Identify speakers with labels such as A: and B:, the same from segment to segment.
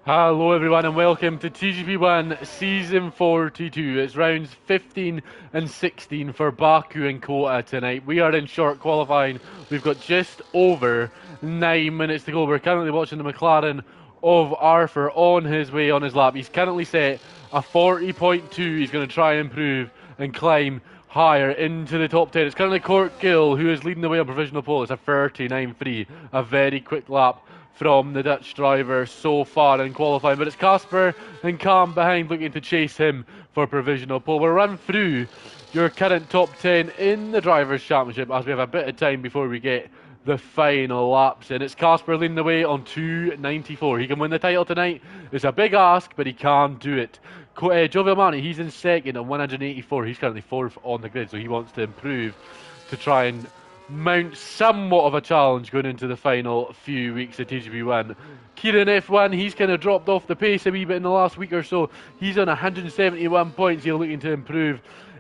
A: Hello everyone and welcome to TGP1 Season 42. It's rounds 15 and 16 for Baku and Kota tonight. We are in short qualifying. We've got just over 9 minutes to go. We're currently watching the McLaren of Arthur on his way on his lap. He's currently set a 40.2. He's going to try and improve and climb higher into the top 10. It's currently Court Gill who is leading the way on provisional pole. It's a 39.3, a very quick lap from the Dutch driver so far in qualifying, but it's Casper and Cam behind looking to chase him for provisional pole. We'll run through your current top 10 in the Drivers' Championship as we have a bit of time before we get the final laps in. It's Casper leading the way on 294. He can win the title tonight. It's a big ask, but he can do it. Jovial Mani, he's in second on 184. He's currently fourth on the grid, so he wants to improve to try and mount somewhat of a challenge going into the final few weeks of TGP1. Kieran F1, he's kind of dropped off the pace a wee bit in the last week or so. He's on 171 points. He's looking to improve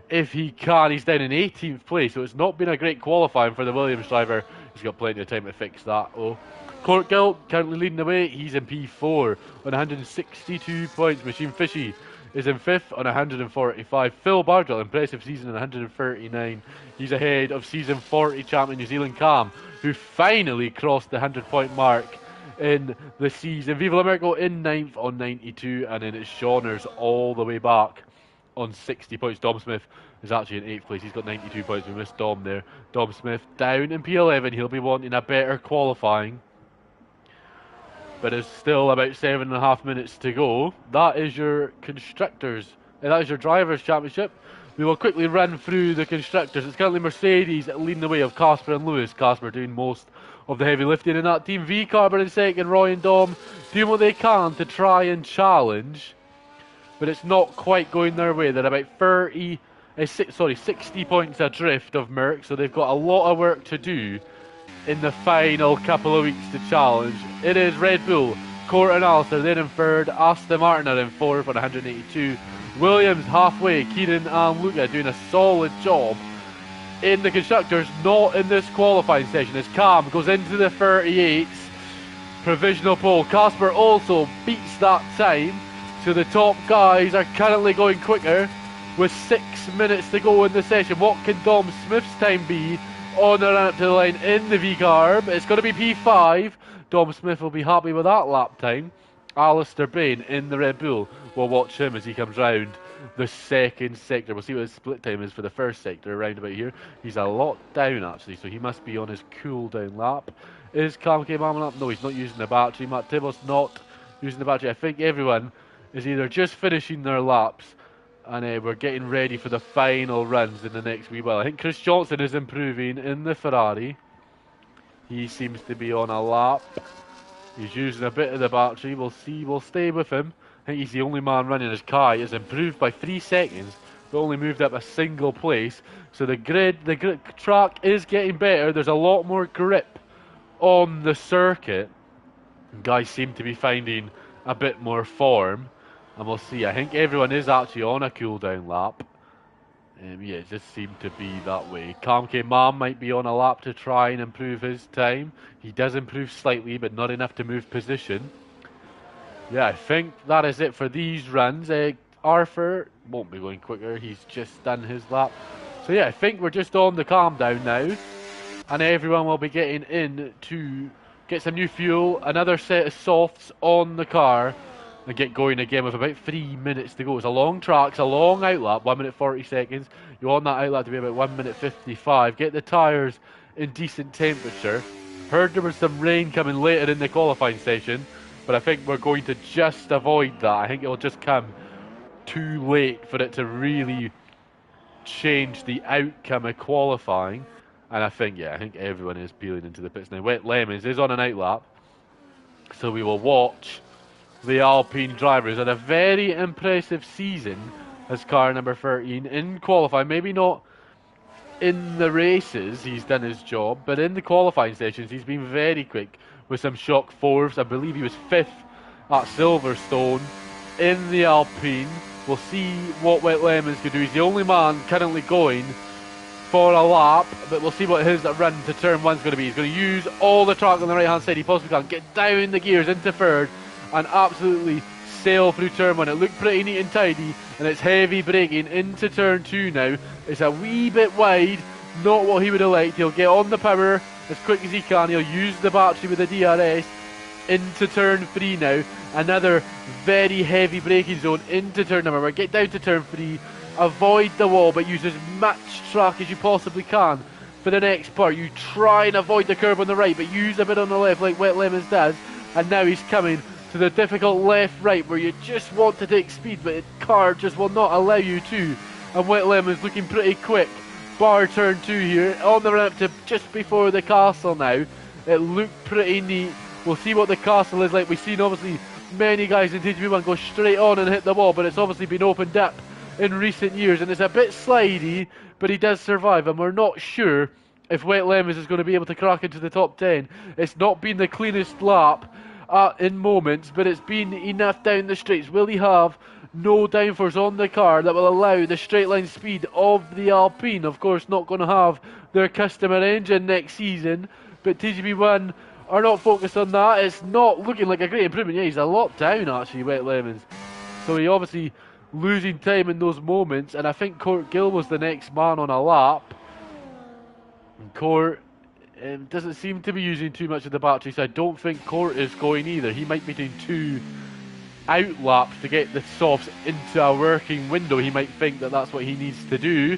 A: if he can. He's down in 18th place, so it's not been a great qualifying for the Williams driver. He's got plenty of time to fix that, though. Court Gill currently leading the way. He's in P4 on 162 points. Machine Fishy is in 5th on 145. Phil Bardwell, impressive season on 139. He's ahead of season 40 champion New Zealand Cam, who finally crossed the 100-point mark in the season. Viva La Merkel in 9th on 92, and then it's Shauners all the way back on 60 points. Dom Smith is actually in 8th place. He's got 92 points. We missed Dom there. Dom Smith down in P11. He'll be wanting a better qualifying, but there's still about 7.5 minutes to go. That is your constructors, and that is your drivers' championship. We will quickly run through the constructors. It's currently Mercedes leading the way of Casper and Lewis. Casper doing most of the heavy lifting in that team. V Carber in second. Roy and Dom doing what they can to try and challenge, but it's not quite going their way. They're about 60 points adrift of Merck, so they've got a lot of work to do in the final couple of weeks to challenge. It is Red Bull, Court and Alistair, then in third. Aston Martin are in fourth on 182. Williams halfway. Kieran and Luca doing a solid job in the constructors, not in this qualifying session, as Cam goes into the 38s. Provisional pole. Casper also beats that time, so the top guys are currently going quicker with 6 minutes to go in the session. What can Dom Smith's time be on the run up to the line in the V-Carb? It's going to be P5. Dom Smith will be happy with that lap time. Alistair Bain in the Red Bull. We'll watch him as he comes round the second sector. We'll see what his split time is for the first sector around about here. He's a lot down actually, so he must be on his cool down lap. Is Cam K Mammon up? No, he's not using the battery. Matt Tibbles not using the battery. I think everyone is either just finishing their laps and we're getting ready for the final runs in the next wee while. I think Chris Johnson is improving in the Ferrari. He seems to be on a lap. He's using a bit of the battery. We'll see. We'll stay with him. I think he's the only man running. His Kai has improved by 3 seconds, but only moved up a single place. So the track is getting better. There's a lot more grip on the circuit. Guys seem to be finding a bit more form. And we'll see. I think everyone is actually on a cool down lap. Yeah, it just seemed to be that way. Cam K Mam might be on a lap to try and improve his time. He does improve slightly, but not enough to move position. Yeah, I think that is it for these runs. Arthur won't be going quicker. He's just done his lap. So yeah, I think we're just on the calm down now. And everyone will be getting in to get some new fuel, another set of softs on the car, and get going again with about 3 minutes to go. It's a long track, it's a long outlap, 1 minute 40 seconds. You want that outlap to be about 1 minute 55. Get the tyres in decent temperature. Heard there was some rain coming later in the qualifying session, but I think we're going to just avoid that. I think it'll just come too late for it to really change the outcome of qualifying. And I think everyone is peeling into the pits now. Wet Lemons is on an outlap, so we will watch the Alpine drivers had a very impressive season as car number 13 in qualifying. Maybe not in the races, he's done his job, but in the qualifying sessions, he's been very quick with some shock fourths. I believe he was 5th at Silverstone in the Alpine. We'll see what Wet Lemons can do. He's the only man currently going for a lap, but we'll see what his run to turn one's going to be. He's going to use all the track on the right hand side he possibly can, get down the gears into third, and absolutely sail through turn 1. It looked pretty neat and tidy, and it's heavy braking into turn 2 now. It's a wee bit wide, not what he would have liked. He'll get on the power as quick as he can. He'll use the battery with the DRS into turn 3 now. Another very heavy braking zone into turn number 1. Get down to turn 3, avoid the wall, but use as much track as you possibly can for the next part. You try and avoid the curb on the right, but use a bit on the left like Wet Lemons does. And now he's coming to the difficult left-right where you just want to take speed, but the car just will not allow you to. And Wet Lemons looking pretty quick. Bar turn 2 here, on the ramp to just before the castle now. It looked pretty neat. We'll see what the castle is like. We've seen obviously many guys in TGP1 go straight on and hit the wall, but it's obviously been opened up in recent years, and it's a bit slidey, but he does survive, and we're not sure if Wet Lemons is going to be able to crack into the top 10. It's not been the cleanest lap in moments, but it's been enough down the straights. Will he have no downforce on the car that will allow the straight line speed of the Alpine? Of course, not going to have their customer engine next season, but TGP1 are not focused on that. It's not looking like a great improvement. Yeah, he's a lot down actually, Wet Lemons. So he obviously losing time in those moments, and I think Court Gill was the next man on a lap. And Court doesn't seem to be using too much of the battery, so I don't think Court is going either. He might be doing 2 out laps to get the softs into a working window. He might think that that's what he needs to do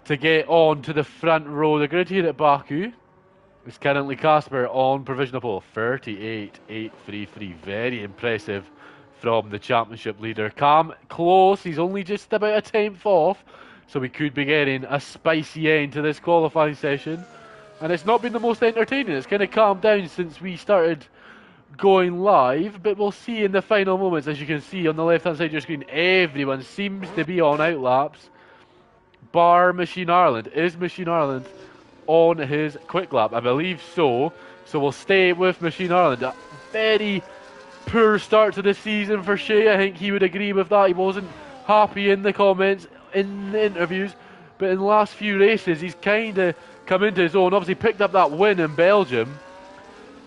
A: to get on to the front row. The grid here at Baku is currently Casper on provisional pole, 38.833. Very impressive from the championship leader. Cam close, he's only just about a tenth off, so we could be getting a spicy end to this qualifying session. And it's not been the most entertaining. It's kind of calmed down since we started going live, but we'll see in the final moments. As you can see on the left hand side of your screen, everyone seems to be on outlaps, bar Machine Ireland. Is Machine Ireland on his quick lap? I believe so. So we'll stay with Machine Ireland. A very poor start to the season for Shea. I think he would agree with that. He wasn't happy in the comments, in the interviews, but in the last few races he's kind of come into his own. Obviously picked up that win in Belgium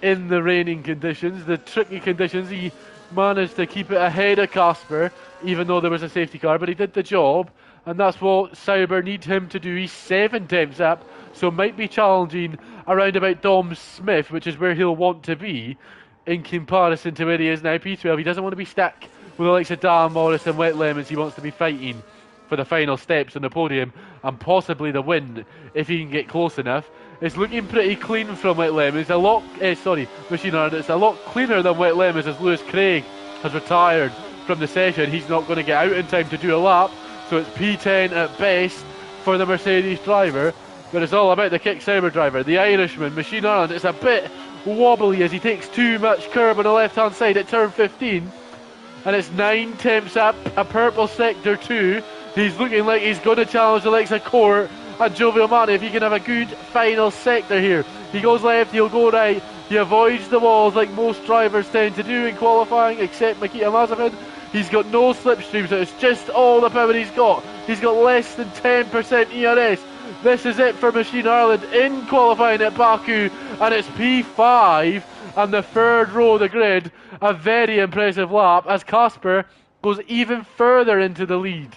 A: in the raining conditions, the tricky conditions. He managed to keep it ahead of Casper, even though there was a safety car, but he did the job, and that's what Sauber need him to do. He's 7 tenths up, so might be challenging around about Dom Smith, which is where he'll want to be in comparison to where he is now, P12. He doesn't want to be stuck with the likes of Dan Morris and Wet Lemons. He wants to be fighting for the final steps on the podium and possibly the win if he can get close enough. It's looking pretty clean from Wet Lemons. Machine Ireland. It's a lot cleaner than Wet Lemons, as Lewis Craig has retired from the session. He's not going to get out in time to do a lap, so it's P10 at best for the Mercedes driver. But it's all about the Kick Sauber driver, the Irishman, Machine Ireland. It's a bit wobbly as he takes too much curb on the left hand side at turn 15, and it's 9 tenths up, a purple sector 2. He's looking like he's going to challenge the likes of Court and Jovial Mani if he can have a good final sector here. He goes left, he'll go right, he avoids the walls like most drivers tend to do in qualifying, except Nikita Mazepin. He's got no slipstream, so it's just all the power he's got. He's got less than 10% ERS. This is it for Machine Ireland in qualifying at Baku, and it's P5 and the third row of the grid. A very impressive lap as Casper goes even further into the lead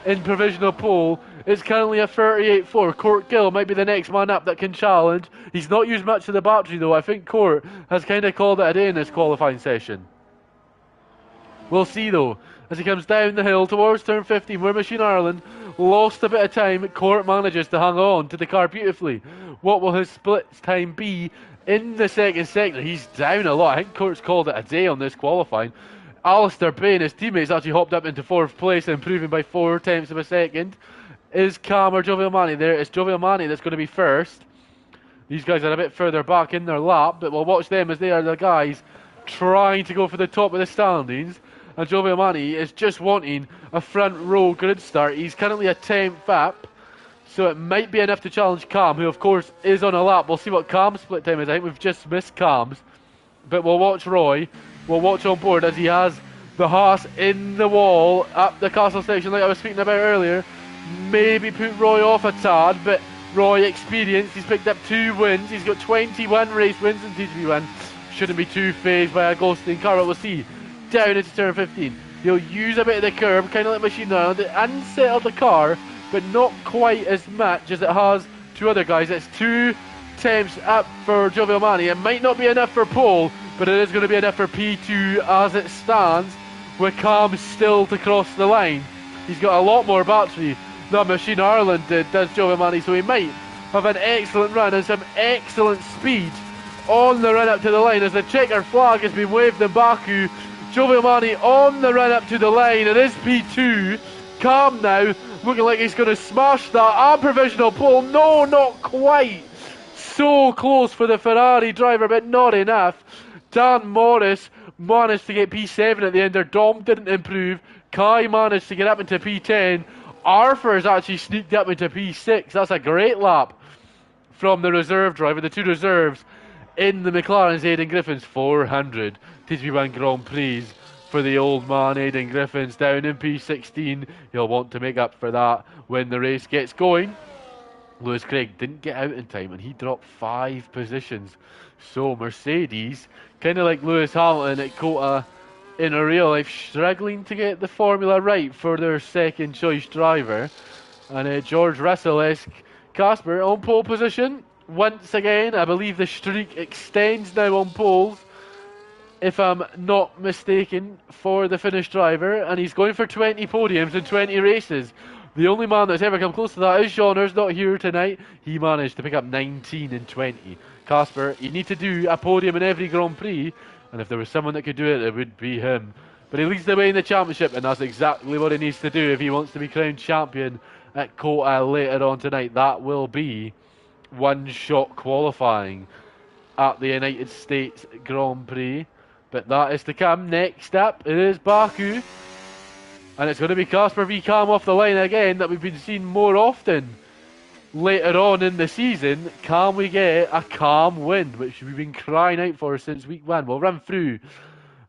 A: in provisional pole. It's currently a 38.4. Court Gill might be the next man up that can challenge. He's not used much of the battery though. I think Court has kind of called it a day in this qualifying session. We'll see though, as he comes down the hill towards turn 15, where Machine Ireland lost a bit of time. Court manages to hang on to the car beautifully. What will his split time be in the second sector? He's down a lot. I think Court's called it a day on this qualifying. Alistair Bay and his teammates actually hopped up into 4th place, improving by 4 tenths of a second. Is Cam or Jovial Mani there? It's Jovial Mani that's going to be first. These guys are a bit further back in their lap, but we'll watch them as they are the guys trying to go for the top of the standings. And Jovial Mani is just wanting a front row grid start. He's currently a 10th up, so it might be enough to challenge Cam, who of course is on a lap. We'll see what Cam's split time is. I think we've just missed Cam's, but we'll watch Roy. We'll watch on board as he has the Haas in the wall up the castle section like I was speaking about earlier. Maybe put Roy off a tad, but Roy experienced. He's picked up 2 wins. He's got 21 race wins in TGP1. shouldn't be too phased by a ghosting car, but we'll see. Down into turn 15. He'll use a bit of the curb, kind of like Machine Ireland, and settle the car, but not quite as much as it has two other guys. It's 2 attempts up for Gioviamani. It might not be enough for pole, but it is going to be enough for P2 as it stands, with Cam still to cross the line. He's got a lot more battery than Machine Ireland did, does Gioviamani, so he might have an excellent run and some excellent speed on the run up to the line as the checker flag has been waved in Baku. Gioviamani on the run up to the line. It is P2. Cam now looking like he's going to smash that. And provisional pole. No, not quite. So close for the Ferrari driver, but not enough. Dan Morris managed to get P7 at the end there. Dom didn't improve. Kai managed to get up into P10. Arthur has actually sneaked up into P6. That's a great lap from the reserve driver. The two reserves in the McLaren's Aidan Griffins. 400 TGP1 Grand Prix for the old man Aidan Griffins down in P16. He'll want to make up for that when the race gets going. Lewis Craig didn't get out in time and he dropped 5 positions. So Mercedes, kind of like Lewis Hamilton at Kota in a real life, struggling to get the formula right for their second choice driver. And George Russell-esque Casper on pole position. Once again, I believe the streak extends now on poles, if I'm not mistaken, for the Finnish driver, and he's going for 20 podiums in 20 races. The only man that's ever come close to that is Johners, not here tonight. He managed to pick up 19 in 20. Casper, you need to do a podium in every Grand Prix, and if there was someone that could do it, it would be him. But he leads the way in the championship, and that's exactly what he needs to do if he wants to be crowned champion at Kota later on tonight. That will be one-shot qualifying at the United States Grand Prix. But that is to come. Next up, it is Baku. And it's going to be Casper v Cam off the line again, that we've been seeing more often later on in the season. Can we get a Cam win, which we've been crying out for since week 1? We'll run through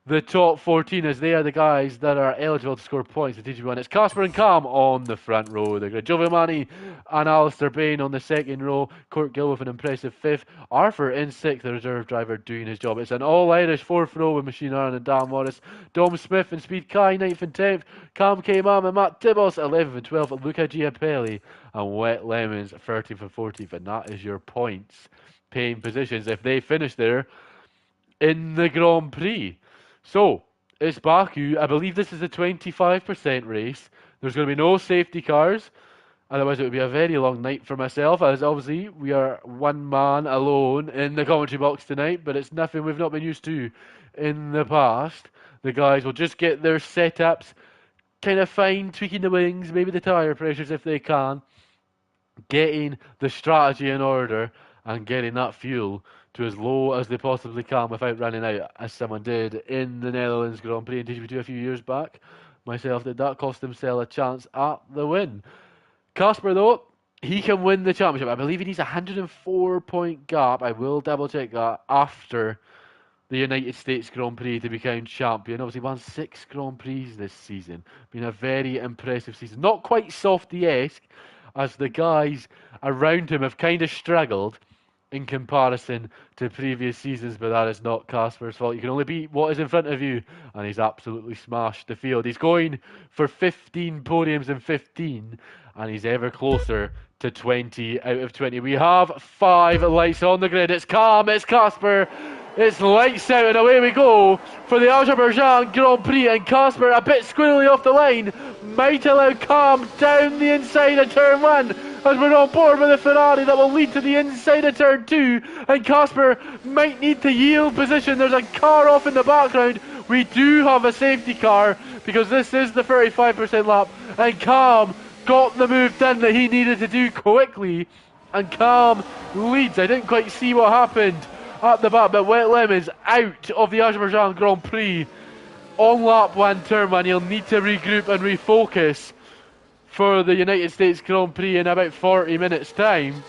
A: the top 14 as they are the guys that are eligible to score points at TGP1. It's Casper and Cam on the front row. They've got Gioviamani and Alistair Bain on the second row. Court Gill with an impressive 5th. Arthur in 6th, the reserve driver doing his job. It's an all-Irish 4th row with Machine Ireland and Dan Morris. Dom Smith and Speed Kai 9th and 10th. Cam K. Mam and Matt Tibos 11th and 12th. Luca Giapelli and Wet Lemons 13th and 14th. And that is your points paying positions if they finish there in the Grand Prix. So, it's Baku. I believe this is a 25% race. There's going to be no safety cars. Otherwise, it would be a very long night for myself, as obviously we are one man alone in the commentary box tonight, but it's nothing we've not been used to in the past. The guys will just get their setups kind of fine, tweaking the wings, maybe the tyre pressures if they can, getting the strategy in order and getting that fuel to as low as they possibly can without running out, as someone did in the Netherlands Grand Prix in TGP2 a few years back. Myself did that, cost himself a chance at the win. Casper, though, he can win the championship. I believe he needs a 104-point gap. I will double check that after the United States Grand Prix to become champion. Obviously won 6 Grand Prix this season. Been a very impressive season. Not quite Softy-esque, as the guys around him have kind of struggled in comparison to previous seasons, but that is not Casper's fault. You can only beat what is in front of you, and he's absolutely smashed the field. He's going for 15 podiums in 15, and he's ever closer to 20 out of 20. We have 5 lights on the grid. It's Cam, it's Casper, it's lights out, and away we go for the Azerbaijan Grand Prix. And Casper, a bit squirrely off the line, might allow Cam down the inside of turn 1, as we're on board with a Ferrari that will lead to the inside of turn 2, and Casper might need to yield position. There's a car off in the background. We do have a safety car because this is the 35% lap, and Cam got the move done that he needed to do quickly, and Cam leads. I didn't quite see what happened at the back, but Wet Lemons out of the Azerbaijan Grand Prix on lap 1, turn 1. He'll need to regroup and refocus for the United States Grand Prix in about 40 minutes time.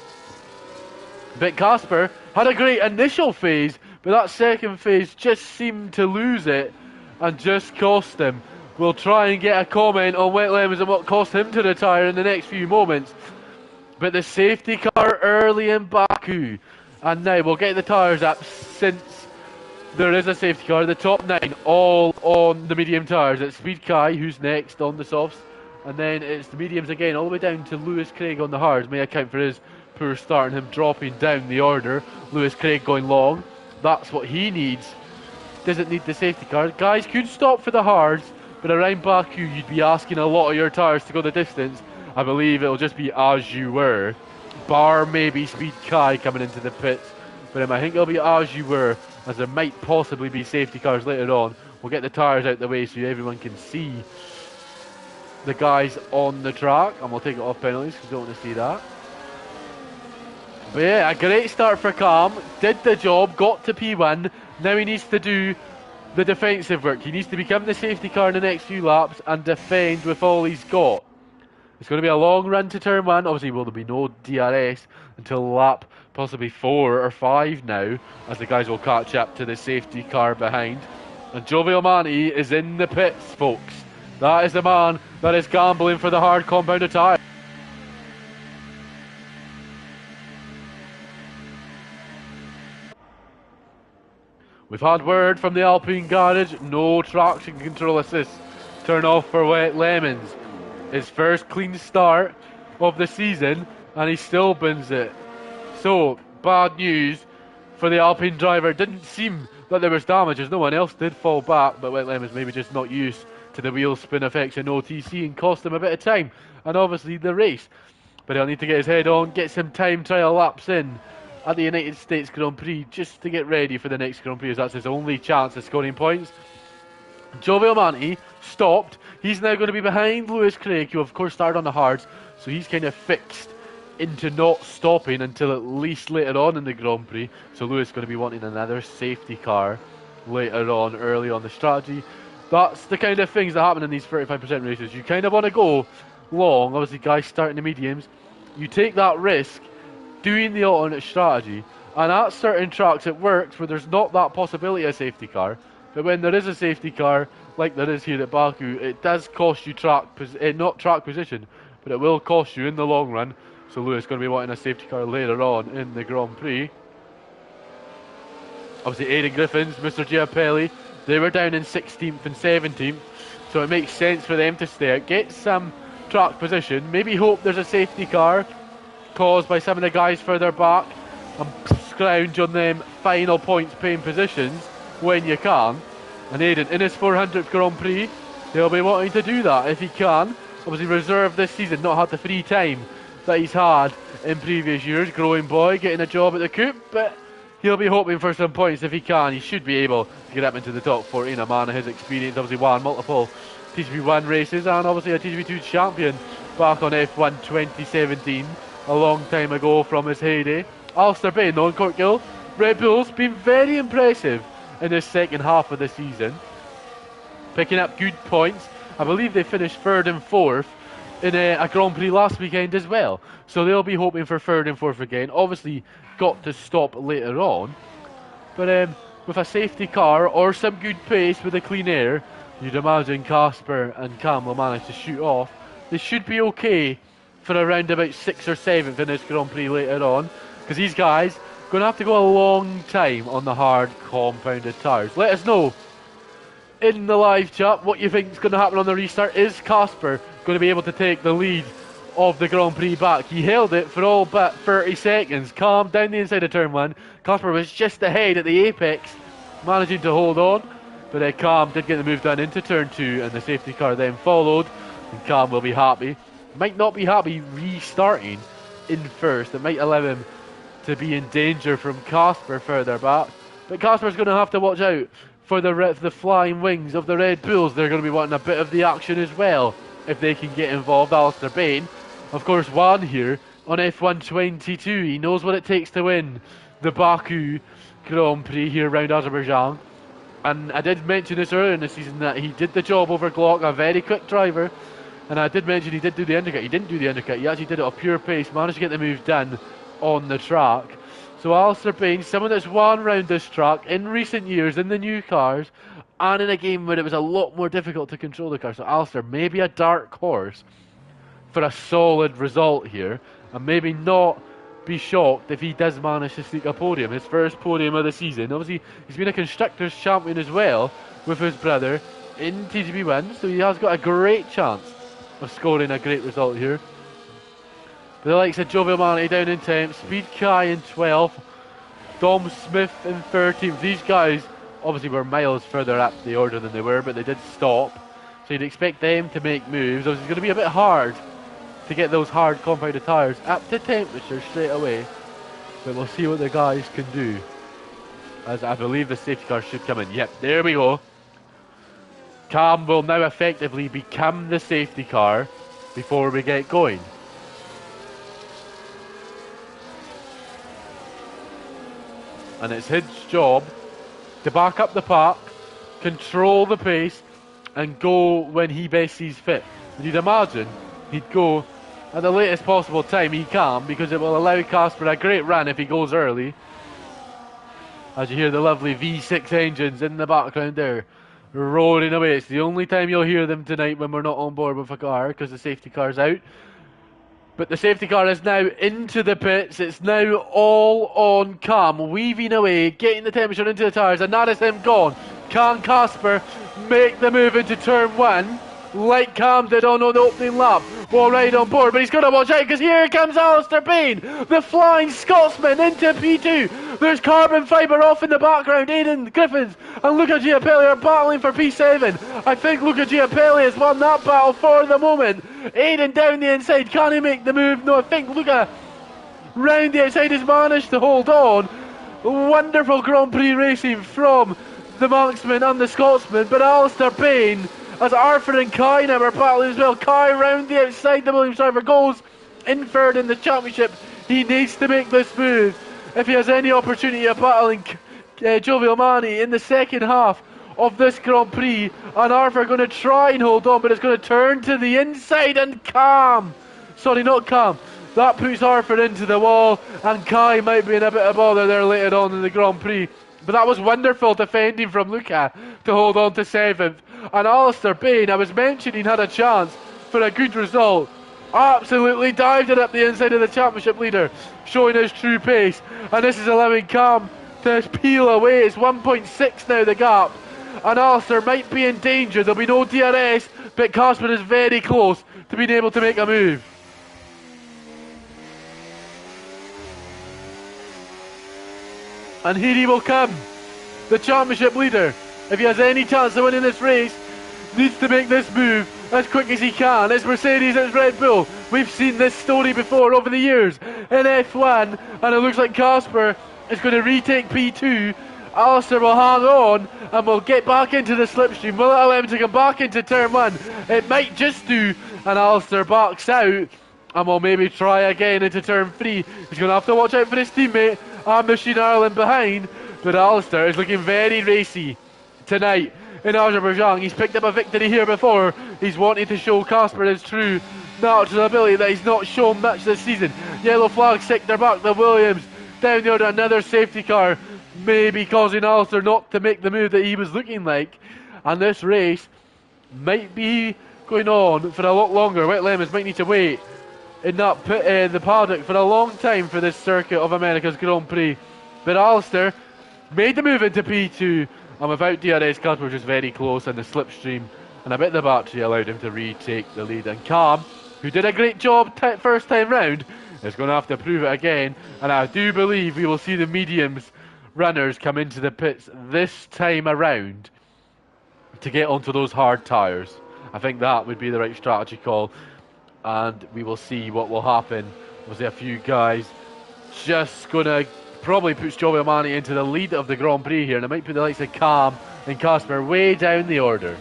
A: But Casper had a great initial phase, but that second phase just seemed to lose it and just cost him. We'll try and get a comment on Wet Lemons and what cost him to retire in the next few moments. But the safety car early in Baku, and now we'll get the tyres up since There is a safety car. The top 9 all on the medium tyres. It's Speed Kai who's next on the softs. And then it's the mediums again, all the way down to Lewis Craig on the hards. May account for his poor start and him dropping down the order. Lewis Craig going long. That's what he needs. Doesn't need the safety car. Guys could stop for the hards, but around Baku you'd be asking a lot of your tyres to go the distance. I believe it'll just be as you were. Bar maybe Speed Kai coming into the pits. But I think it'll be as you were, as there might possibly be safety cars later on. We'll get the tyres out the way so everyone can see the guys on the track, and we'll take it off penalties because we don't want to see that. But yeah, a great start for Cam. Did the job, got to P1. Now he needs to do the defensive work. He needs to become the safety car in the next few laps and defend with all he's got. It's going to be a long run to turn 1. Obviously, will there be no DRS until lap possibly 4 or 5 now, as the guys will catch up to the safety car behind. And Jovial Manti is in the pits, folks. That is the man that is gambling for the hard compounded tyre. We've had word from the Alpine garage, no traction control assist. Turn off for Wet Lemons. His first clean start of the season, and he still bins it. So, bad news for the Alpine driver. It didn't seem that there was damage, as no one else did fall back, but Wet Lemons maybe just not used to the wheel spin effects in OTC and cost him a bit of time, and obviously the race. But he'll need to get his head on, get some time trial laps in at the United States Grand Prix just to get ready for the next Grand Prix, as that's his only chance of scoring points. Jovial Manti stopped. He's now going to be behind Lewis Craig, who of course started on the hards, so he's kind of fixed into not stopping until at least later on in the Grand Prix. So Lewis is going to be wanting another safety car later on, early on the strategy. That's the kind of things that happen in these 35% races. You kind of want to go long, obviously guys starting the mediums. You take that risk doing the alternate strategy, and at certain tracks it works where there's not that possibility of safety car. But when there is a safety car, like there is here at Baku, it does cost you not track position, but it will cost you in the long run. So Lewis is going to be wanting a safety car later on in the Grand Prix. Obviously Aidan Griffins, Mr. Giappelli, they were down in 16th and 17th, so it makes sense for them to stay out, get some track position, maybe hope there's a safety car caused by some of the guys further back, and scrounge on them final points paying positions when you can. And Aidan, in his 400th Grand Prix, he'll be wanting to do that if he can. Obviously reserved this season, not had the free time that he's had in previous years, growing boy, getting a job at the Coupe, but he'll be hoping for some points if he can. He should be able to get up into the top 14, a man of his experience, obviously won multiple TGP1 races, and obviously a TGP2 champion back on F1 2017, a long time ago from his heyday. Alistair Bain, though, in Corkhill, Red Bull's been very impressive in the second half of the season, picking up good points. I believe they finished 3rd and 4th in a Grand Prix last weekend as well, so they'll be hoping for 3rd and 4th again. Obviously got to stop later on, but with a safety car or some good pace with a clean air, you'd imagine Casper and Cam will manage to shoot off. They should be okay for around about 6th or 7th in this Grand Prix later on, because these guys are going to have to go a long time on the hard compounded tyres. Let us know in the live chat what you think is going to happen on the restart. Is Casper going to be able to take the lead of the Grand Prix back? He held it for all but 30 seconds. Calm down the inside of turn 1. Casper was just ahead at the apex, managing to hold on, but Cam did get the move done into turn 2, and the safety car then followed, and Cam will be happy. Might not be happy restarting in first. It might allow him to be in danger from Casper further back, but Casper's going to have to watch out for the flying wings of the Red Bulls. They're going to be wanting a bit of the action as well if they can get involved. Alistair Bain, of course, won here on F1 22. He knows what it takes to win the Baku Grand Prix here around Azerbaijan. And I did mention this earlier in the season that he did the job over Glock, a very quick driver. And I did mention he did do the undercut. He didn't do the undercut. He actually did it off pure pace, managed to get the move done on the track. So Alistair Bain, someone that's won round this track in recent years in the new cars, and in a game where it was a lot more difficult to control the car. So Alistair, maybe a dark horse for a solid result here, and maybe not be shocked if he does manage to sneak a podium. His first podium of the season. Obviously, he's been a Constructors' Champion as well with his brother in TGP1, so he has got a great chance of scoring a great result here. But the likes of Jovial Manti down in 10th, Speed Kai in 12th, Dom Smith in 13th. These guys obviously were miles further up the order than they were, but they did stop. So you'd expect them to make moves. It's going to be a bit hard to get those hard compounded tyres up to temperature straight away. But we'll see what the guys can do. As I believe the safety car should come in. Yep, there we go. Cam will now effectively become the safety car before we get going. And it's his job to back up the pack, control the pace, and go when he best sees fit. And you'd imagine he'd go at the latest possible time he can, because it will allow Casper a great run if he goes early. As you hear the lovely V6 engines in the background there, roaring away. It's the only time you'll hear them tonight when we're not on board with a car, because the safety car's out. But the safety car is now into the pits. It's now all on Cam, weaving away, getting the temperature into the tyres, and that is him gone. Can Casper make the move into turn 1 like Cam did on the opening lap? Well, right on board, but he's got to watch out, because here comes Alistair Payne, the Flying Scotsman, into P2. There's carbon fibre off in the background. Aidan Griffiths and Luca Giapelli are battling for P7. I think Luca Giapelli has won that battle for the moment. Aidan down the inside, can he make the move? No, I think Luca round the outside has managed to hold on. Wonderful Grand Prix racing from the Marksman and the Scotsman, but Alistair Payne, as Arthur and Kai now are battling as well. Kai round the outside, the Williams driver goes in third in the championship. He needs to make this move if he has any opportunity of battling Jovial Manti in the second half of this Grand Prix. And Arthur going to try and hold on, but it's going to turn to the inside, and Cam, sorry, not Cam, that puts Arthur into the wall, and Kai might be in a bit of bother there later on in the Grand Prix. But that was wonderful defending from Luca to hold on to 7th. And Alistair Payne, I was mentioning, had a chance for a good result. Absolutely dived it up the inside of the championship leader, showing his true pace. And this is allowing Cam to peel away. It's 1.6 now, the gap. And Alistair might be in danger. There'll be no DRS, but Casper is very close to being able to make a move. And here he will come, the championship leader. If he has any chance of winning this race, needs to make this move as quick as he can. It's Mercedes, it's Red Bull. We've seen this story before over the years in F1, and it looks like Casper is going to retake P2. Alistair will hang on and will get back into the slipstream. Will it allow him to come back into turn 1? It might just do, and Alistair backs out and will maybe try again into turn 3. He's going to have to watch out for his teammate and Machine Ireland behind, but Alistair is looking very racy tonight in Azerbaijan. He's picked up a victory here before. He's wanting to show Casper his true natural ability that he's not shown much this season. Yellow flag sector back, the Williams down the order, another safety car, maybe causing Alistair not to make the move that he was looking like. And this race might be going on for a lot longer. Wet Lemons might need to wait in that pit, the paddock for a long time for this Circuit of America's Grand Prix. But Alistair made the move into P2, and without DRS, Casper was just very close in the slipstream, and I bet the battery allowed him to retake the lead. And Cam, who did a great job first time round, is going to have to prove it again. And I do believe we will see the mediums runners come into the pits this time around to get onto those hard tyres. I think that would be the right strategy call, and we will see what will happen. We'll see a few guys just going to probably puts Jovial Manti into the lead of the Grand Prix here, and it might put the likes of Cam and Casper way down the order.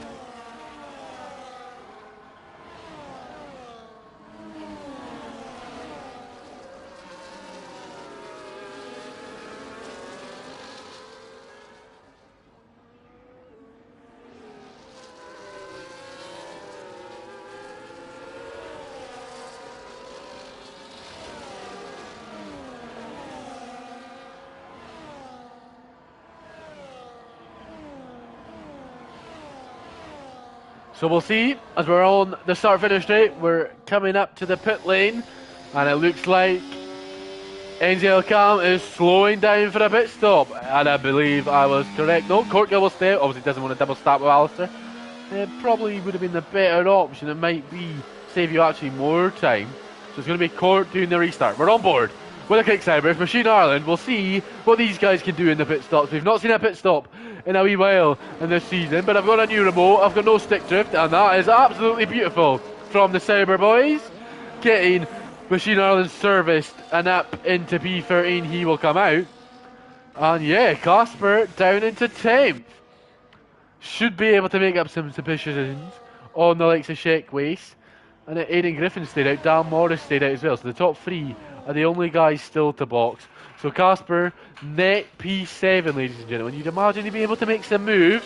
A: So we'll see, as we're on the start-finish straight, we're coming up to the pit lane, and it looks like NZL Cam is slowing down for a pit stop, and I believe I was correct. No, Corkhill will stay. Obviously, doesn't want to double start with Alistair. It probably would have been the better option. It might be save you actually more time. So it's going to be Court doing the restart. We're on board with a kick cyber. Machine Ireland. We'll see what these guys can do in the pit stops. We've not seen a pit stop in a wee while in this season, but I've got a new remote. I've got no stick drift, and that is absolutely beautiful from the Cyber boys. Getting Machine Ireland serviced and up into P13. He will come out. And yeah, Casper down into 10th. Should be able to make up some positions on the likes of Sheck Waste. And Aidan Griffin stayed out, Dan Morris stayed out as well. So the top three are the only guys still to box. So Casper, net P7, ladies and gentlemen. You'd imagine he'd be able to make some moves.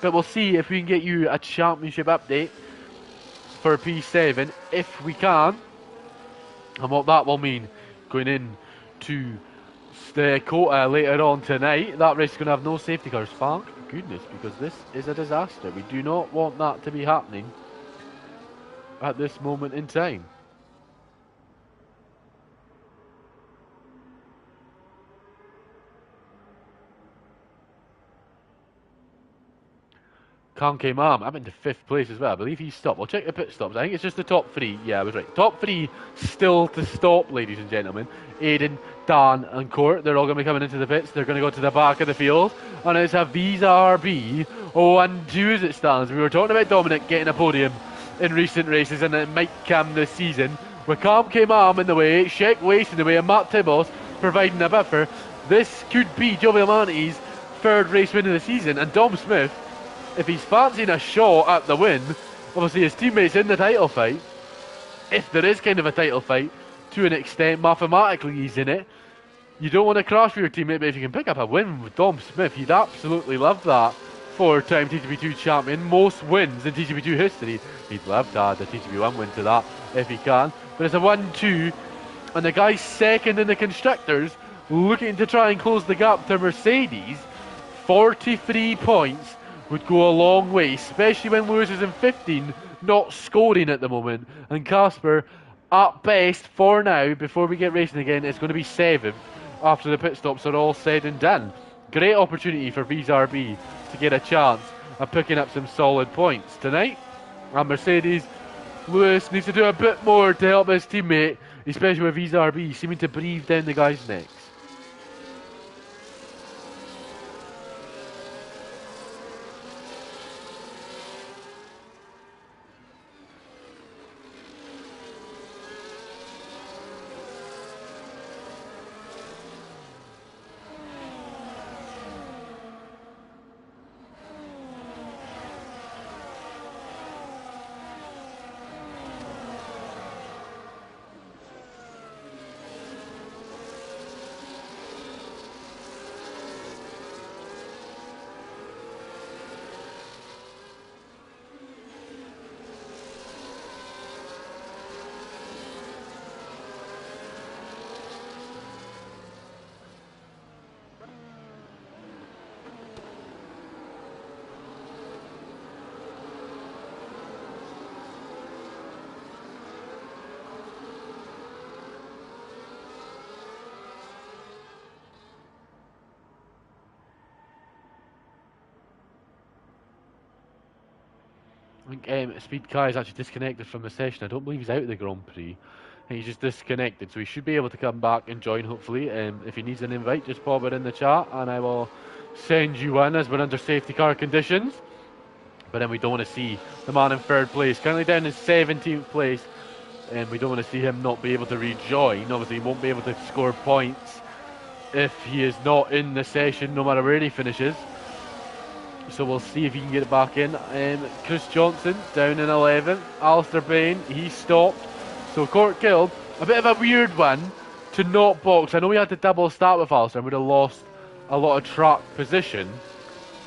A: But we'll see if we can get you a championship update for P7. If we can. And what that will mean going in to the quota later on tonight. That race is going to have no safety cars. Thank goodness, because this is a disaster. We do not want that to be happening at this moment in time. Kanke Mam, I'm into 5th place as well. I believe he stopped. We'll check the pit stops. I think it's just the top 3. Yeah, I was right. Top 3 still to stop, ladies and gentlemen. Aidan, Dan and Court, they're all going to be coming into the pits. They're going to go to the back of the field. And it's a Visa RB 1-2 as it stands. We were talking about Dominic getting a podium in recent races, and it might come this season. With Kanke Mam in the way, Sheck Waste in the way, and Matt Tibbos providing a buffer. This could be Joe Villamanti's 3rd race win of the season. And Dom Smith, if he's fancying a shot at the win, obviously his teammate's in the title fight. If there is kind of a title fight, to an extent, mathematically he's in it. You don't want to crash with your teammate, but if you can pick up a win with Dom Smith, you'd absolutely love that. 4-time TGP2 champion, most wins in TGP2 history. He'd love to add a TGP1 win to that if he can. But it's a 1-2, and the guy's second in the constructors, looking to try and close the gap to Mercedes. 43 points would go a long way, especially when Lewis is in 15, not scoring at the moment. And Casper, at best, for now, before we get racing again, it's going to be 7th after the pit stops are all said and done. Great opportunity for VRB to get a chance of picking up some solid points tonight. And Mercedes, Lewis needs to do a bit more to help his teammate, especially with VRB seeming to breathe down the guy's necks. I think Speed Kai is actually disconnected from the session. I don't believe he's out of the Grand Prix. I think he's just disconnected, so he should be able to come back and join, hopefully. If he needs an invite, just pop it in the chat, and I will send you one as we're under safety car conditions. But then we don't want to see the man in 3rd place, currently down in 17th place, and we don't want to see him not be able to rejoin. Obviously, he won't be able to score points if he is not in the session, no matter where he finishes. So we'll see if he can get it back in. Chris Johnson down in 11th. Alistair Bain, he stopped. So Court killed. A bit of a weird one to not box. I know we had to double start with Alistair and would have lost a lot of track position.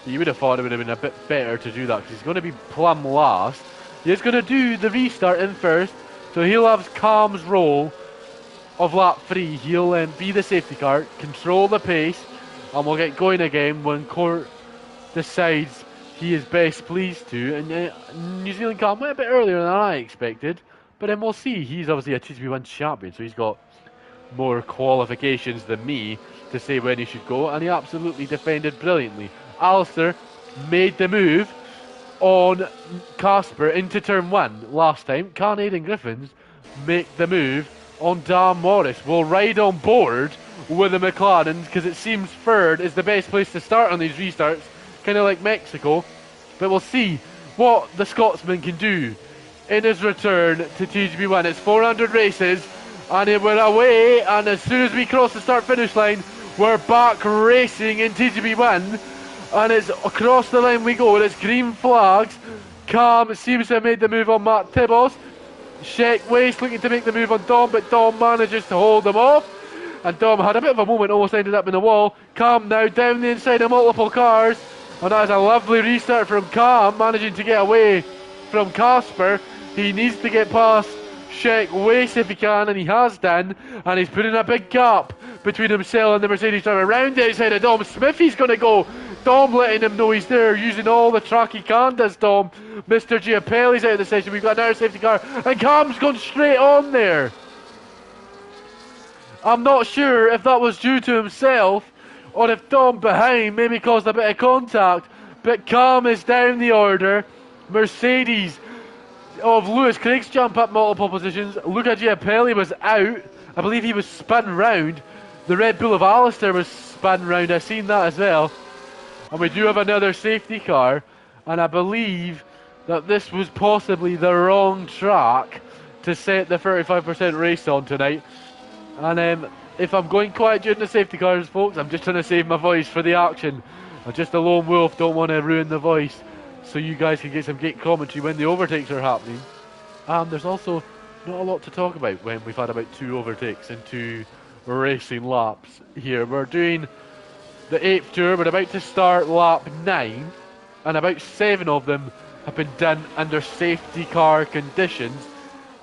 A: But you would have thought it would have been a bit better to do that because he's going to be plumb last. He's going to do the restart in 1st. So he'll have Cam's role of lap 3. He'll be the safety car, control the pace, and we'll get going again when Court decides he is best pleased to. And New Zealand Cam went a bit earlier than I expected, but then we'll see. He's obviously a TGP1 champion, so he's got more qualifications than me to say when he should go, and he absolutely defended brilliantly. Alistair made the move on Casper into turn 1 last time. Carnade and Griffins make the move on Dan Morris. Will ride on board with the McLaren because it seems third is the best place to start on these restarts, kind of like Mexico. But we'll see what the Scotsman can do in his return to TGB1. It's 400 races and we're away, and as soon as we cross the start finish line we're back racing in TGB1, and it's across the line we go. It's green flags. Cam seems to have made the move on Matt Tibos. Sheck Waste looking to make the move on Dom, but Dom manages to hold them off, and Dom had a bit of a moment, almost ended up in the wall. Cam now down the inside of multiple cars, and that is a lovely restart from Cam, managing to get away from Casper. He needs to get past Sheck Waste if he can, and he has done, and he's putting a big gap between himself and the Mercedes driver. Round the outside of Dom Smith, he's going to go. Dom letting him know he's there, using all the track he can, does Dom. Mr. Giappelli's out of the session. We've got another safety car, and Cam's gone straight on there. I'm not sure if that was due to himself or if Dom behind maybe caused a bit of contact, but Cam is down the order. Mercedes of Lewis Craig's jump up multiple positions. Luca Giappelli was out. I believe he was spun round. The Red Bull of Alistair was spun round. I've seen that as well. And we do have another safety car, and I believe that this was possibly the wrong track to set the 35% race on tonight. And if I'm going quiet during the safety cars, folks, I'm just trying to save my voice for the action. I'm just a lone wolf, don't want to ruin the voice, so you guys can get some great commentary when the overtakes are happening. There's also not a lot to talk about when we've had about 2 overtakes and 2 racing laps here. We're doing the 8th tour. We're about to start lap 9, and about 7 of them have been done under safety car conditions,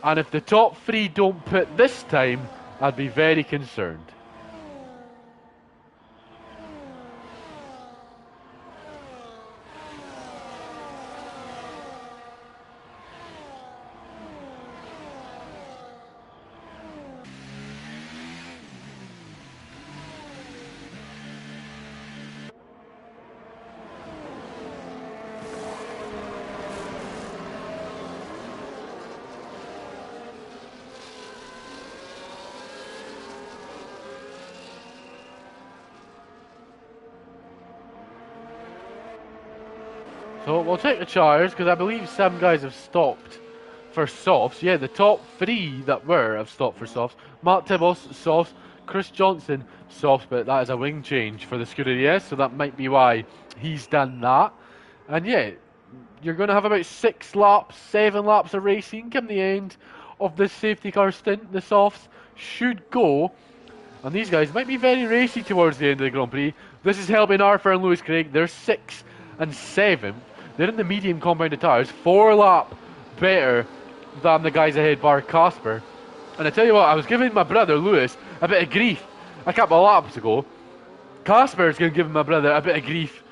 A: and if the top 3 don't pit this time, I'd be very concerned. So we'll check the chars, because I believe some guys have stopped for softs. Yeah, the top 3 that were have stopped for softs. Mark Tibos, softs. Chris Johnson, softs, but that is a wing change for the Scuderia, so that might be why he's done that. And yeah, you're going to have about 6 laps, 7 laps of racing come the end of this safety car stint. The softs should go, and these guys might be very racy towards the end of the Grand Prix. This is helping Arthur and Lewis Craig. They're 6th and 7th. They're in the medium compounded tires, 4 lap better than the guys ahead, bar Casper. And I tell you what, I was giving my brother Lewis a bit of grief a couple of laps ago. Casper's going to give my brother a bit of grief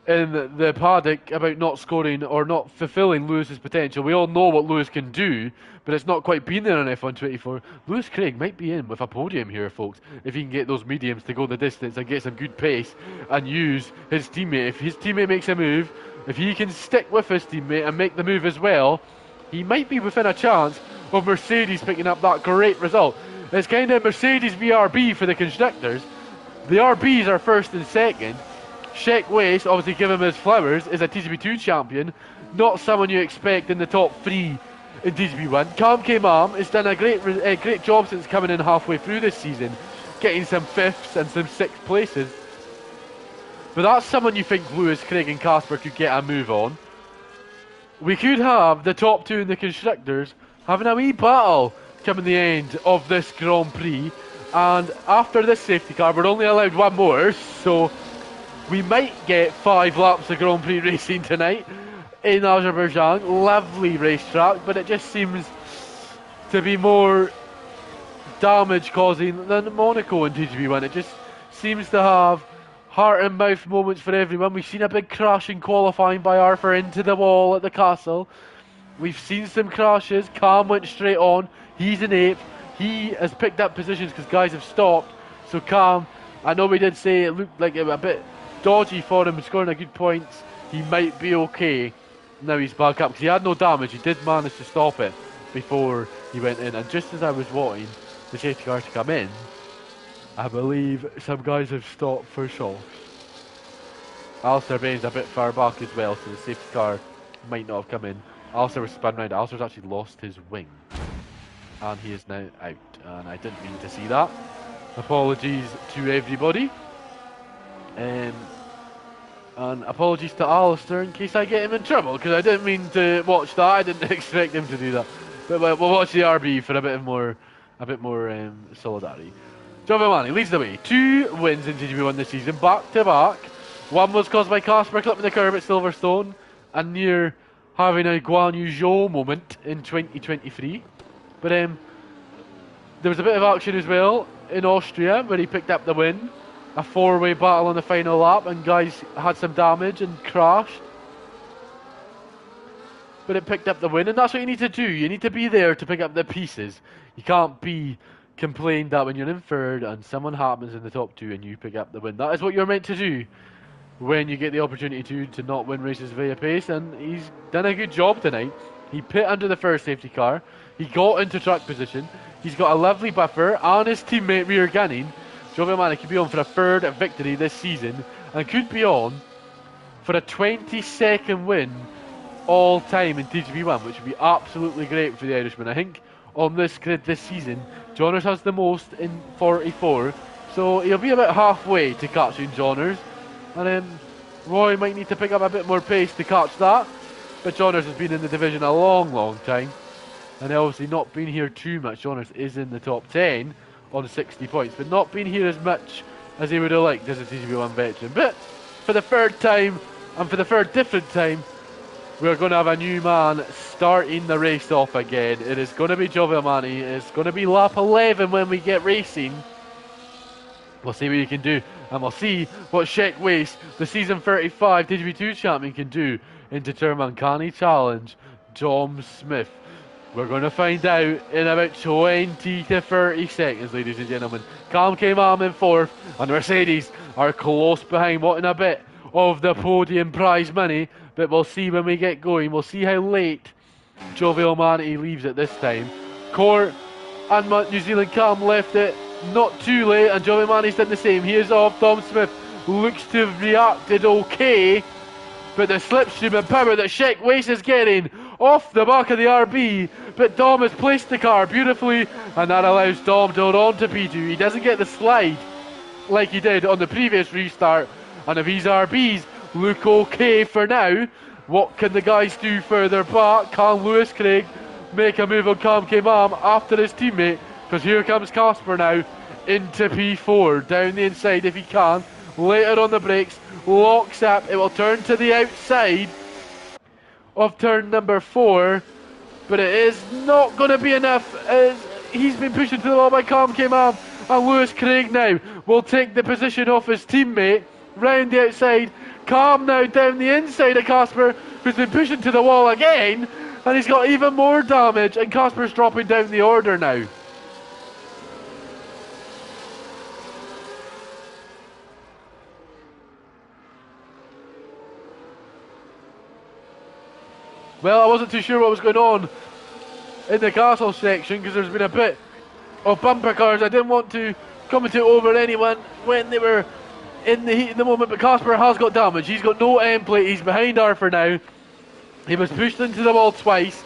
A: in the paddock about not scoring or not fulfilling Lewis's potential. We all know what Lewis can do, but it's not quite been there on F124. Lewis Craig might be in with a podium here, folks, if he can get those mediums to go the distance and get some good pace and use his teammate. If his teammate makes a move, if he can stick with his teammate and make the move as well, he might be within a chance of Mercedes picking up that great result. It's kind of Mercedes VRB for the constructors. The RBs are 1st and 2nd. Sheck Waste, obviously give him his flowers, is a TGB2 champion. Not someone you expect in the top 3 in TGB1. Cam K-Mam has done a great job since coming in halfway through this season, getting some 5ths and some 6th places. But that's someone you think Lewis, Craig and Casper could get a move on. We could have the top 2 in the constructors having a wee battle coming the end of this Grand Prix. And after this safety car, we're only allowed 1 more, so we might get 5 laps of Grand Prix racing tonight in Azerbaijan. Lovely racetrack, but it just seems to be more damage causing than Monaco in TGB1. It just seems to have heart and mouth moments for everyone. We've seen a big crash in qualifying by Arthur into the wall at the castle. We've seen some crashes. Cam went straight on. He's in 8th. he has picked up positions because guys have stopped. So Calm, I know we did say it looked like it was a bit dodgy for him, scoring a good points. He might be okay. Now he's back up because he had no damage. He did manage to stop it before he went in. And just as I was wanting the safety car to come in, I believe some guys have stopped for sure. Azerbaijan's a bit far back as well, so the safety car might not have come in. Alistair was spun round. Alistair's actually lost his wing. And he is now out. And I didn't mean to see that. Apologies to everybody. And apologies to Alistair in case I get him in trouble, because I didn't mean to watch that. I didn't expect him to do that. But we'll watch the RB for a bit more solidarity. Giovanni leads the way. 2 wins in GP1 this season, back to back. One was caused by Casper clipping the curb at Silverstone, and near having a Guan Yu Zhou moment in 2023. But there was a bit of action as well in Austria where he picked up the win. A 4-way battle on the final lap, and guys had some damage and crashed. But it picked up the win, and that's what you need to do. You need to be there to pick up the pieces. You can't be complained that when you're in third and someone happens in the top 2 and you pick up the win. That is what you're meant to do when you get the opportunity to not win races via pace, and he's done a good job tonight. He pit under the first safety car. He got into track position. He's got a lovely buffer, and his teammate rear gunning. Giovanni could be on for a 3rd victory this season, and could be on for a 22nd win all time in TGP1, which would be absolutely great for the Irishman. I think on this grid this season, Johners has the most in 44, so he'll be about halfway to catching Johners, and then Roy might need to pick up a bit more pace to catch that. But Johners has been in the division a long time, and obviously not been here too much. Johners is in the top 10 on 60 points, but not been here as much as he would have liked as a TGP1 veteran. But for the 3rd time, and for the 3rd different time, we're going to have a new man starting the race off again. It is going to be Giovanni. It's going to be lap 11 when we get racing. We'll see what he can do, and we'll see what Sheck Waste, the season 35 TGP2 champion, can do in Determined. Can he challenge Dom Smith? We're going to find out in about 20 to 30 seconds, ladies and gentlemen. Cam came on in 4th, and Mercedes are close behind, wanting a bit of the podium prize money, but we'll see when we get going. We'll see how late Giovanni leaves it this time. Court and New Zealand Cam left it not too late, and Giovanni's done the same. He is off. Dom Smith looks to have reacted okay, but the slipstream and power that Sheck Waste is getting off the back of the RB, but Dom has placed the car beautifully, and that allows Dom to hold on to P2. He doesn't get the slide like he did on the previous restart, and if these RBs look okay for now, what can the guys do further back? Can Lewis Craig make a move on Cam Kemam after his teammate? Because here comes Casper now into P4, down the inside if he can, later on the brakes, locks up, it will turn to the outside of turn number 4, but it is not going to be enough as he's been pushed into the wall by Cam Kemam, and Lewis Craig now will take the position off his teammate round the outside. Cam now down the inside of Casper, who's been pushed into the wall again, and he's got even more damage, and Casper's dropping down the order now. Well, I wasn't too sure what was going on in the castle section because there's been a bit of bumper cars. I didn't want to commentate over anyone when they were in the heat of the moment, but Casper has got damage. He's got no end plate. He's behind Arthur now. He was pushed into the wall twice.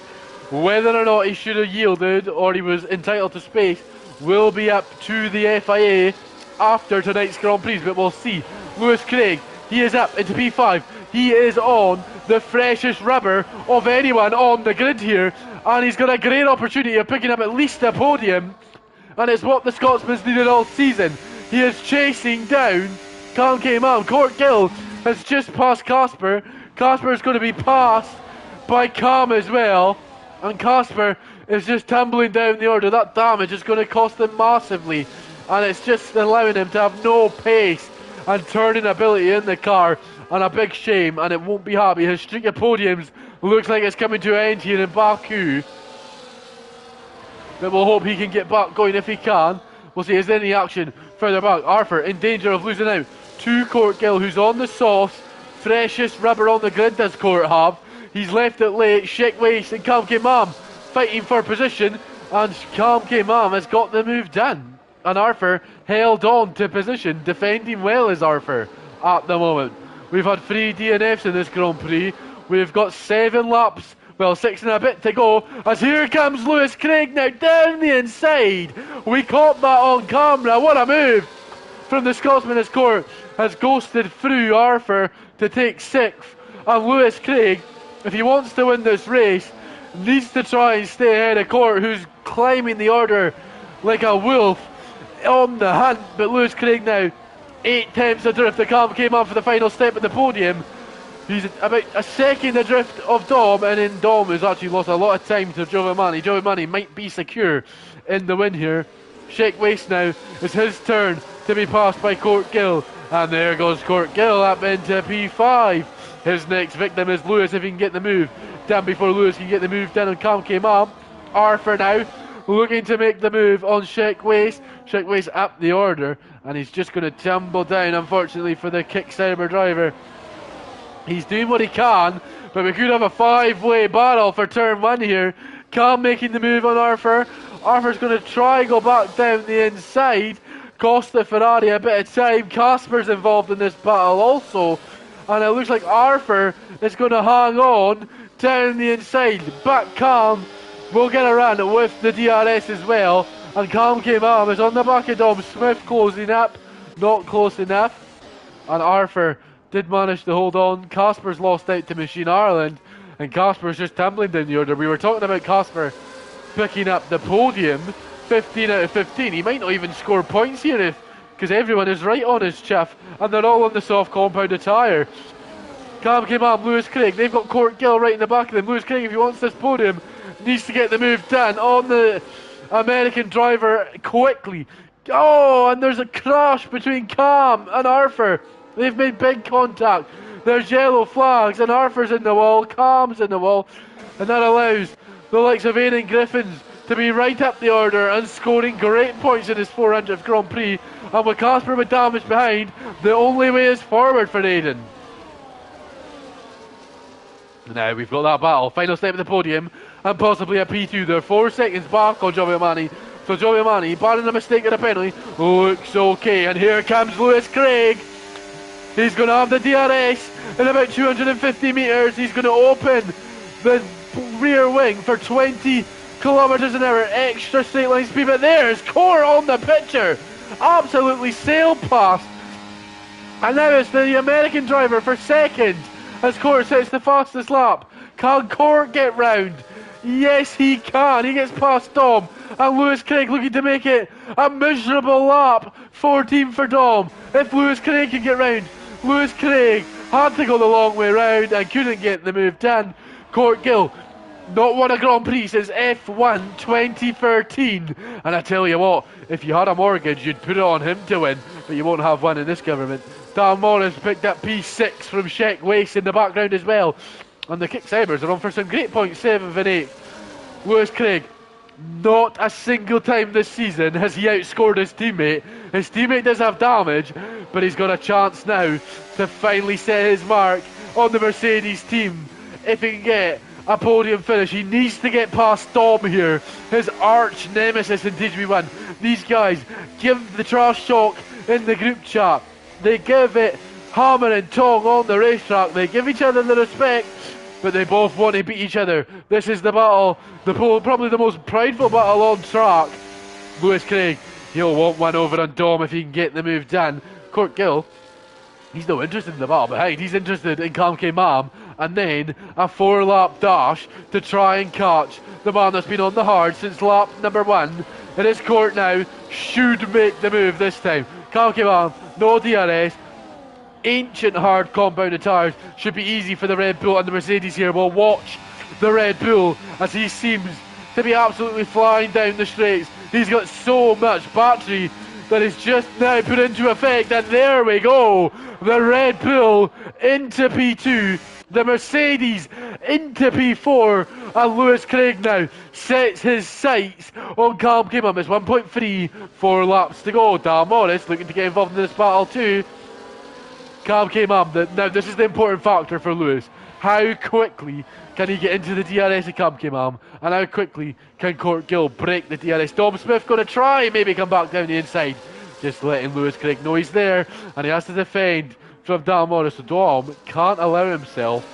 A: Whether or not he should have yielded or he was entitled to space will be up to the FIA after tonight's Grand Prix, but we'll see. Lewis Craig, he is up into P5. He is on the freshest rubber of anyone on the grid here, and he's got a great opportunity of picking up at least a podium, and it's what the Scotsman's needed all season. He is chasing down Cam Kemam. Court Gill has just passed Casper. Casper is going to be passed by Cam as well, and Casper is just tumbling down the order. That damage is going to cost him massively, and it's just allowing him to have no pace and turning ability in the car, and a big shame, and it won't be happy. His streak of podiums looks like it's coming to an end here in Baku. but we'll hope he can get back going if he can. We'll see, is there any action further back? Arthur in danger of losing out to Courtgill, who's on the sauce. Freshest rubber on the grid does Court have. He's left it late. Sheikh Waste and Kam Mam fighting for position, and Kam Mam has got the move done. And Arthur held on to position, defending well as Arthur at the moment. We've had 3 DNFs in this Grand Prix. We've got 7 laps, well, 6 and a bit to go, as here comes Lewis Craig now down the inside. We caught that on camera. What a move from the Scotsman as Court has ghosted through Arthur to take 6th. And Lewis Craig, if he wants to win this race, needs to try and stay ahead of Court, who's climbing the order like a wolf on the hunt. But Lewis Craig now 8 attempts adrift. The Kam came on for the final step at the podium. He's about a second adrift of Dom, and then Dom has actually lost a lot of time to Giovanni. Giovanni might be secure in the win here. Sheikh Waste now, it's his turn to be passed by Courtgill, and there goes Courtgill up into P5. His next victim is Lewis, if he can get the move down before Lewis can get the move down on Kam Mam. Arthur now looking to make the move on Sheikh Waste. Sheikh Waste up the order, and he's just going to tumble down, unfortunately, for the Kicksauber driver. He's doing what he can, but we could have a 5-way battle for turn 1 here. Kam making the move on Arthur. Arthur's going to try and go back down the inside. Cost the Ferrari a bit of time. Casper's involved in this battle also. And it looks like Arthur is going to hang on down the inside. But Kam will get a run with the DRS as well. And Kam Mam is on the back of Dom Smith, closing up. Not close enough. And Arthur did manage to hold on. Casper's lost out to Machine Ireland, and Casper's just tumbling down the order. We were talking about Casper picking up the podium, 15 out of 15. He might not even score points here because everyone is right on his chuff, and they're all on the soft compound tyre. Kam Mam, Lewis Craig, they've got Courtgill right in the back of them. Lewis Craig, if he wants this podium, needs to get the move done on the American driver quickly. Oh, and there's a crash between Kam and Arthur. They've made big contact. There's yellow flags, and Arthur's in the wall, Kam's in the wall, and that allows the likes of Aidan Griffins to be right up the order and scoring great points in his 400th Grand Prix. And with Casper with damage behind, the only way is forward for Aidan. Now we've got that battle, final step of the podium, and possibly a P2. They're 4 seconds back on Giovanni. So Giovanni, barring a mistake or a penalty, looks okay. And here comes Lewis Craig. He's going to have the DRS in about 250 metres. He's going to open the rear wing for 20 kilometres an hour extra straight line speed. But there's Core on the picture. Absolutely sailed past. And now it's the American driver for second as Core sets the fastest lap. Can Core get round? Yes, he can. He gets past Dom. And Lewis Craig looking to make it a miserable lap. 14 for Dom. If Lewis Craig can get round. Lewis Craig had to go the long way round and couldn't get the move done. Courtgill not won a Grand Prix since F1 2013. And I tell you what, if you had a mortgage, you'd put it on him to win, but you won't have one in this government. Dan Morris picked up P6 from Sheikh Waste in the background as well. And the Kicksaubers are on for some great points, 7th and 8th. Lewis Craig, not a single time this season has he outscored his teammate. His teammate does have damage, but he's got a chance now to finally set his mark on the Mercedes team. If he can get a podium finish, he needs to get past Dom here, his arch nemesis in TGP1. These guys give the trash talk in the group chat. They give it hammer and tong on the racetrack. They give each other the respect, but they both want to beat each other. This is the battle, probably the most prideful battle on track. Lewis Craig, he'll want one over on Dom if he can get the move done. Courtgill, he's not interested in the battle behind. He's interested in Kam Mam, and then a 4-lap dash to try and catch the man that's been on the hard since lap number 1. It is Court now, should make the move this time. Kam Mam, no DRS. Ancient hard compounded tyres, should be easy for the Red Bull, and the Mercedes here will watch the Red Bull as he seems to be absolutely flying down the straights. He's got so much battery that is just now put into effect, and there we go, the Red Bull into P2. the Mercedes into P4, and Lewis Craig now sets his sights on Callum Kimham. It's 1.3, 4 laps to go. Dan Morris looking to get involved in this battle too. Callum Kimham, now this is the important factor for Lewis. How quickly can he get into the DRS of Callum Kimham, and how quickly can Court Gill break the DRS? Dom Smith going to try maybe come back down the inside, just letting Lewis Craig know he's there, and he has to defend from Dan Morris. So Dom can't allow himself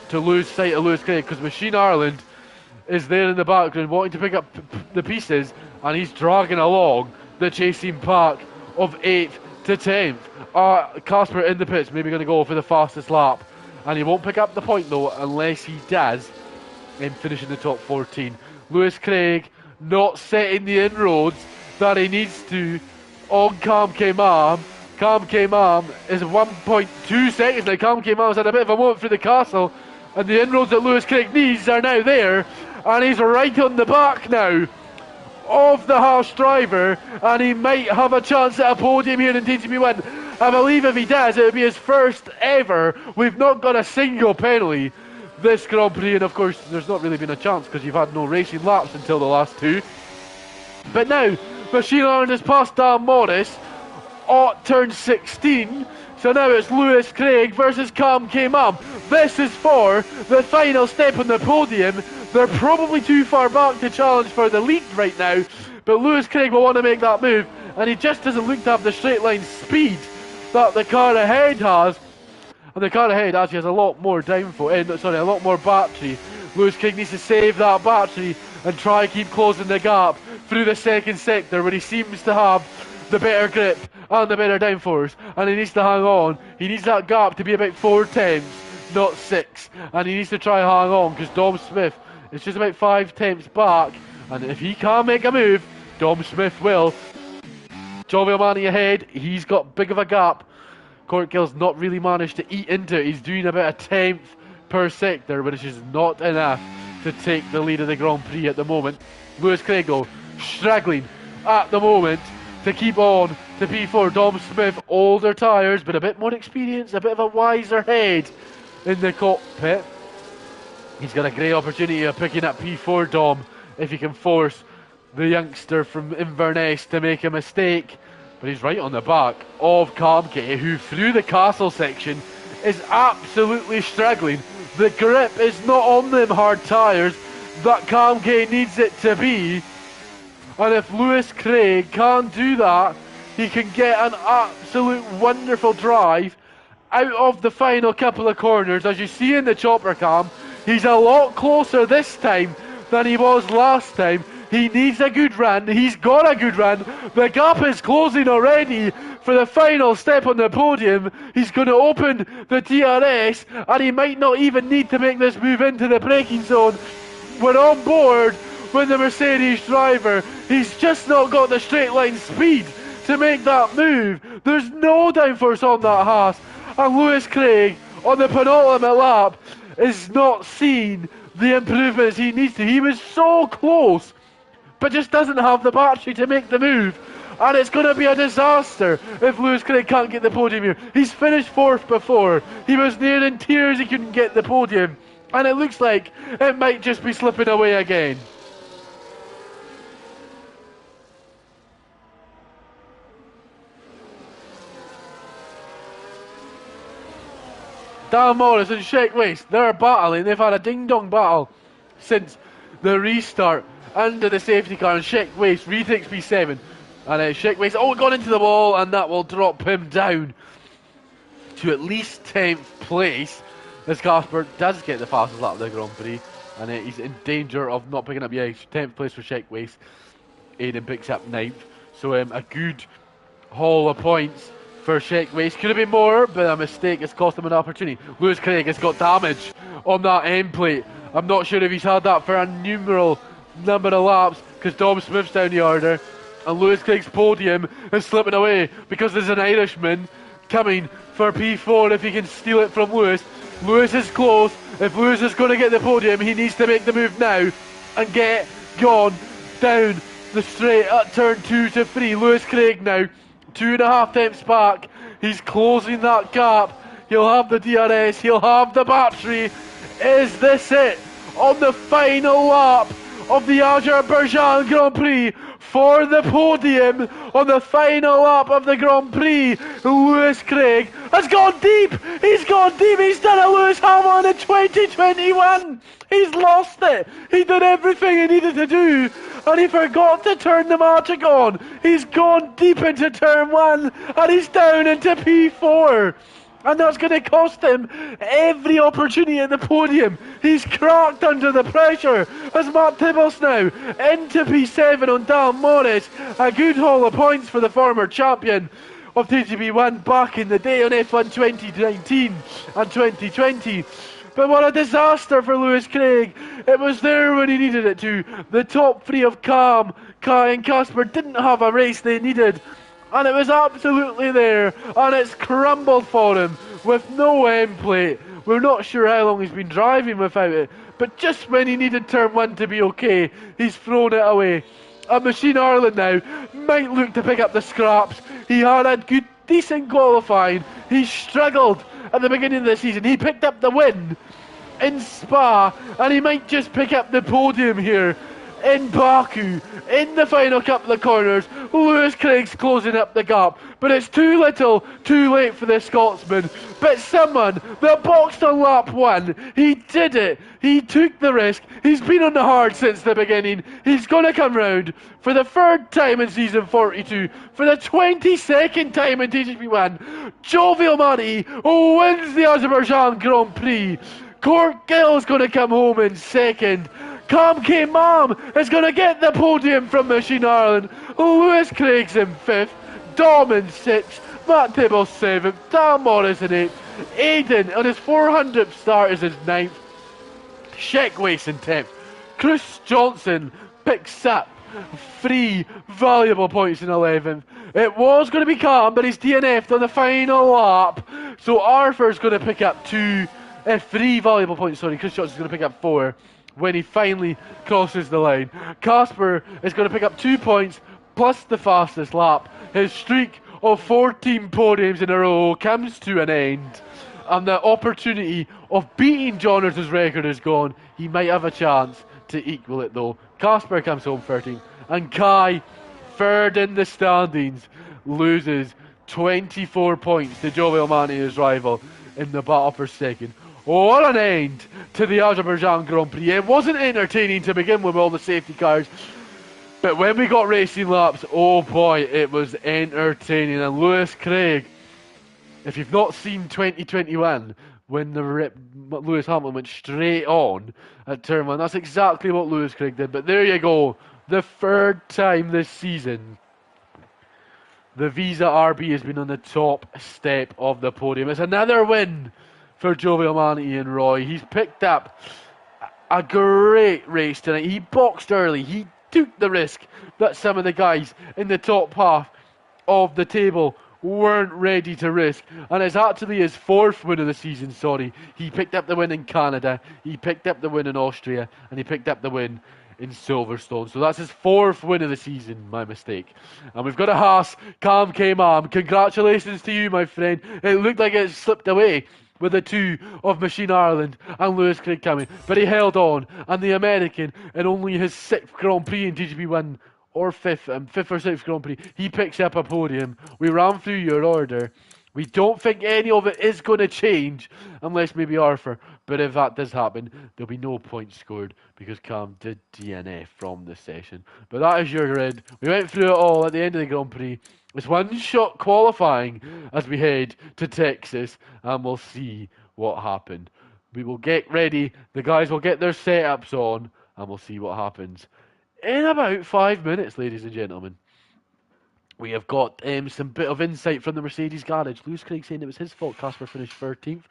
A: to lose sight of Lewis Craig, because Machine Ireland is there in the background wanting to pick up the pieces, and he's dragging along the chasing pack of 8th to 10th. Casper in the pits, maybe going to go for the fastest lap, and he won't pick up the point though unless he does in finishing the top 14. Lewis Craig not setting the inroads that he needs to on Cam Kimham. Cam Kimham is 1.2 seconds now. Cam Kimham's had a bit of a moment through the castle, and the inroads that Lewis Craig needs are now there, and he's right on the back now of the Haas driver, and he might have a chance at a podium here in TTP win. I believe if he does, it will be his first ever. We've not got a single penalty this Grand Prix, and of course there's not really been a chance because you've had no racing laps until the last two. But now Machine Ireland has passed Dan Morris at turn 16, so now it's Lewis Craig versus Cam Kimham. This is for the final step on the podium. They're probably too far back to challenge for the lead right now, but Lewis Craig will want to make that move, and he just doesn't look to have the straight line speed that the car ahead has, and the car ahead actually has a lot more a lot more battery. Lewis Craig needs to save that battery and try and keep closing the gap through the second sector where he seems to have the better grip and the better downforce, and he needs to hang on. He needs that gap to be about 4 tenths, not 6, and he needs to try and hang on because Dom Smith is just about 5 tenths back, and if he can't make a move, Dom Smith will. Jovial Manny ahead, he's got big of a gap. Court Gill's not really managed to eat into it. He's doing about a tenth per sector, which is not enough to take the lead of the Grand Prix at the moment. Lewis Craig though, struggling at the moment to keep on to P4. Dom Smith, older tyres, but a bit more experience, a bit of a wiser head in the cockpit. He's got a great opportunity of picking up P4, Dom, if he can force the youngster from Inverness to make a mistake. But he's right on the back of Kamke, who through the castle section is absolutely struggling. The grip is not on them hard tyres that Kamke needs it to be. And if Lewis Craig can't do that, he can get an absolute wonderful drive out of the final couple of corners. As you see in the chopper cam, he's a lot closer this time than he was last time. He needs a good run. He's got a good run. The gap is closing already for the final step on the podium. He's going to open the DRS, and he might not even need to make this move into the braking zone. We're on board with the Mercedes driver. He's just not got the straight line speed to make that move. There's no downforce on that Haas, and Lewis Craig on the penultimate lap is not seeing the improvements he needs to. He was so close, but just doesn't have the battery to make the move, and it's going to be a disaster if Lewis Craig can't get the podium here. He's finished 4th before. He was near in tears he couldn't get the podium, and it looks like it might just be slipping away again. Dan Morris and Sheik Waste, they're battling. They've had a ding-dong battle since the restart under the safety car, and Sheik Waste retakes P7, and Sheik Waste gone into the wall, and that will drop him down to at least 10th place as Casper does get the fastest lap of the Grand Prix, and he's in danger of not picking up 10th place for Sheik Waste. Aiden picks up 9th, so a good haul of points for Sheik Waste. Could have been more, but a mistake has cost him an opportunity. Lewis Craig has got damage on that end plate. I'm not sure if he's had that for a numeral number of laps, because Dom Smith's down the order, and Lewis Craig's podium is slipping away because there's an Irishman coming for P4 if he can steal it from Lewis. Lewis is close. If Lewis is going to get the podium, he needs to make the move now and get gone down the straight at turn 2 to 3. Lewis Craig now 2.5 tenths back. He's closing that gap. he'll have the DRS, he'll have the battery. Is this it? On the final lap of the Azerbaijan Grand Prix for the podium on the final lap of the Grand Prix. Lewis Craig has gone deep. He's gone deep. He's done a Lewis Hamilton in 2021. He's lost it. He did everything he needed to do, and he forgot to turn the magic on. He's gone deep into turn 1, and he's down into P4. And that's going to cost him every opportunity at the podium. He's cracked under the pressure as Matt Tibbles now into P7 on Dan Morris. A good haul of points for the former champion of TGP1 back in the day on F1 2019 and 2020. But what a disaster for Lewis Craig. It was there when he needed it to. The top three of Cam, Kai and Casper didn't have a race they needed. And it was absolutely there, and it's crumbled for him with no end plate. We're not sure how long he's been driving without it, but just when he needed turn 1 to be okay, he's thrown it away. And Machine Ireland now might look to pick up the scraps. He had a good, decent qualifying. He struggled at the beginning of the season. He picked up the win in Spa, and he might just pick up the podium here in Baku, in the final couple of corners. Lewis Craig's closing up the gap, but it's too little, too late for the Scotsman. But someone that boxed on lap 1, he did it. He took the risk. He's been on the hard since the beginning. He's going to come round for the 3rd time in season 42, for the 22nd time in TGP1. Jovial Money wins the Azerbaijan Grand Prix. Cork Gill's going to come home in 2nd. Cam K. Mam is going to get the podium from Machine Ireland. Lewis Craig's in 5th. Dom in 6th. Matt Tibbles 7th. Dan Morris in 8th. Aiden on his 400th start is his 9th. Sheckways in 10th. Chris Johnson picks up 3 valuable points in 11th. It was going to be Cam, but he's DNF'd on the final lap. So Arthur's going to pick up 3 valuable points. Sorry, Chris Johnson's going to pick up 4. When he finally crosses the line. Casper is going to pick up 2 points plus the fastest lap. His streak of 14 podiums in a row comes to an end, and the opportunity of beating Johners' record is gone. He might have a chance to equal it though. Casper comes home 13th, and Kai, 3rd in the standings, loses 24 points to Jovial Manny, his rival, in the battle for 2nd. What an end to the Azerbaijan Grand Prix. It wasn't entertaining to begin with all the safety cars, but when we got racing laps, oh boy, it was entertaining. And Lewis Craig, if you've not seen 2021, when Lewis Hamilton went straight on at turn 1, that's exactly what Lewis Craig did. But there you go, the 3rd time this season the Visa RB has been on the top step of the podium. It's another win for Jovial Manny and Roy. He's picked up a great race tonight. He boxed early. He took the risk that some of the guys in the top half of the table weren't ready to risk. And it's actually his 4th win of the season, He picked up the win in Canada, he picked up the win in Austria, and he picked up the win in Silverstone. So that's his 4th win of the season, my mistake. And we've got a Haas, Cam K. Mam. Congratulations to you, my friend. It looked like it slipped away with the 2 of Machine Ireland and Lewis Craig coming, but he held on, and the American, in only his 6th Grand Prix in TGP1, or 5th or 6th Grand Prix, he picks up a podium. We ran through your order. We don't think any of it is going to change, unless maybe Arthur, but if that does happen, there'll be no points scored, because Cam did DNF from the session. But that is your grid. We went through it all at the end of the Grand Prix. It's one-shot qualifying as we head to Texas, and we'll see what happened. We will get ready, the guys will get their setups on, and we'll see what happens in about 5 minutes, ladies and gentlemen. We have got some bit of insight from the Mercedes garage. Lewis Craig saying it was his fault Casper finished 13th.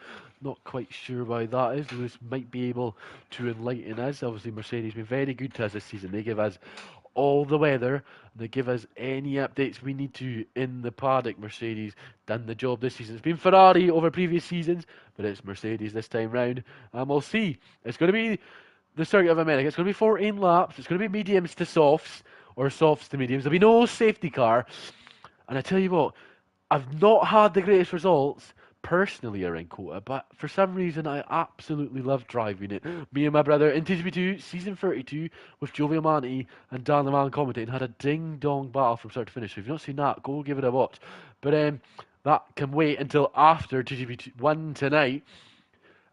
A: Not quite sure why that is. Lewis might be able to enlighten us. Obviously, Mercedes been very good to us this season. They give us all the weather. They give us any updates we need to in the paddock. Mercedes done the job this season. It's been Ferrari over previous seasons, but it's Mercedes this time round. And we'll see. It's going to be the Circuit of America. It's going to be 14 laps. It's going to be mediums to softs, or softs to mediums. There'll be no safety car. And I tell you what, I've not had the greatest results personally around Kota, but for some reason I absolutely love driving it. Me and my brother in TGP2 season 32 with Jovi Amati and Dan the Man commentating had a ding dong battle from start to finish. So if you've not seen that, go give it a watch. But that can wait until after TGP1 tonight.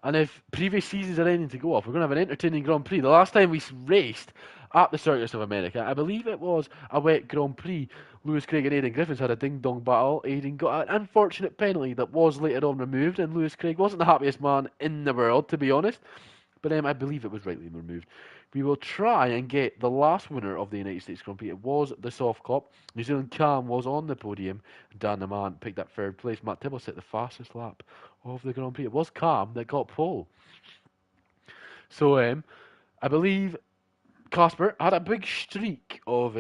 A: And if previous seasons are anything to go off, we're going to have an entertaining Grand Prix. The last time we raced at the Circus of America, I believe it was a wet Grand Prix. Lewis Craig and Aidan Griffiths had a ding-dong battle. Aidan got an unfortunate penalty that was later on removed, and Lewis Craig wasn't the happiest man in the world, to be honest. But I believe it was rightly removed. We will try and get the last winner of the United States Grand Prix. It was the soft cop. New Zealand Cam was on the podium. Dan the Man picked up third place. Matt Tibble set the fastest lap of the Grand Prix. It was Cam that got pole. So I believe Casper had a big streak of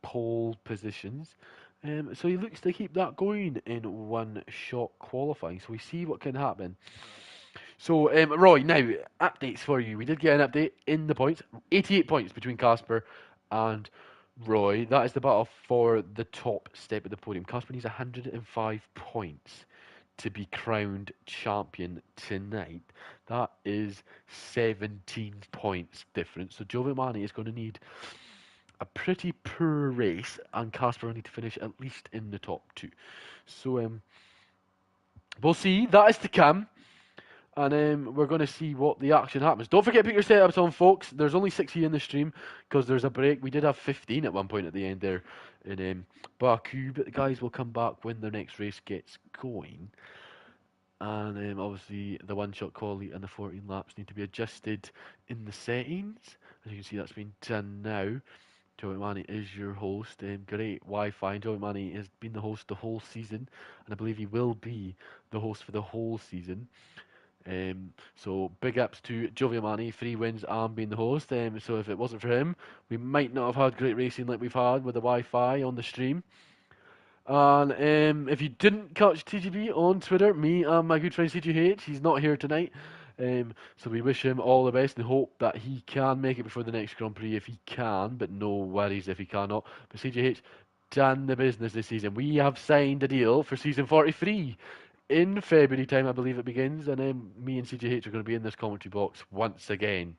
A: pole positions. So he looks to keep that going in one-shot qualifying. So we see what can happen. So, Roy, now, updates for you. We did get an update in the points. 88 points between Casper and Roy. That is the battle for the top step of the podium. Casper needs 105 points to be crowned champion tonight. That is 17 points difference. So, Joe Vimani is going to need a pretty poor race, and Casper will need to finish at least in the top two. So, we'll see. That is to come. And we're going to see what the action happens. Don't forget to put your setups on, folks. There's only 60 in the stream because there's a break. We did have 15 at one point at the end there in Baku, but the guys will come back when the next race gets going. And obviously the one-shot quality and the 14 laps need to be adjusted in the settings. As you can see, that's been done now. Joey Manny is your host. Great Wi-Fi. Joey Manny has been the host the whole season, and I believe he will be the host for the whole season. So big ups to Gioviamani, 3 wins and being the host. So if it wasn't for him, we might not have had great racing like we've had with the Wi-Fi on the stream. And if you didn't catch TGB on Twitter, me and my good friend CGH, he's not here tonight. So we wish him all the best and hope that he can make it before the next Grand Prix if he can, but no worries if he cannot. But CGH done the business this season. We have signed a deal for season 43. In February time, I believe it begins, and then me and CGH are going to be in this commentary box once again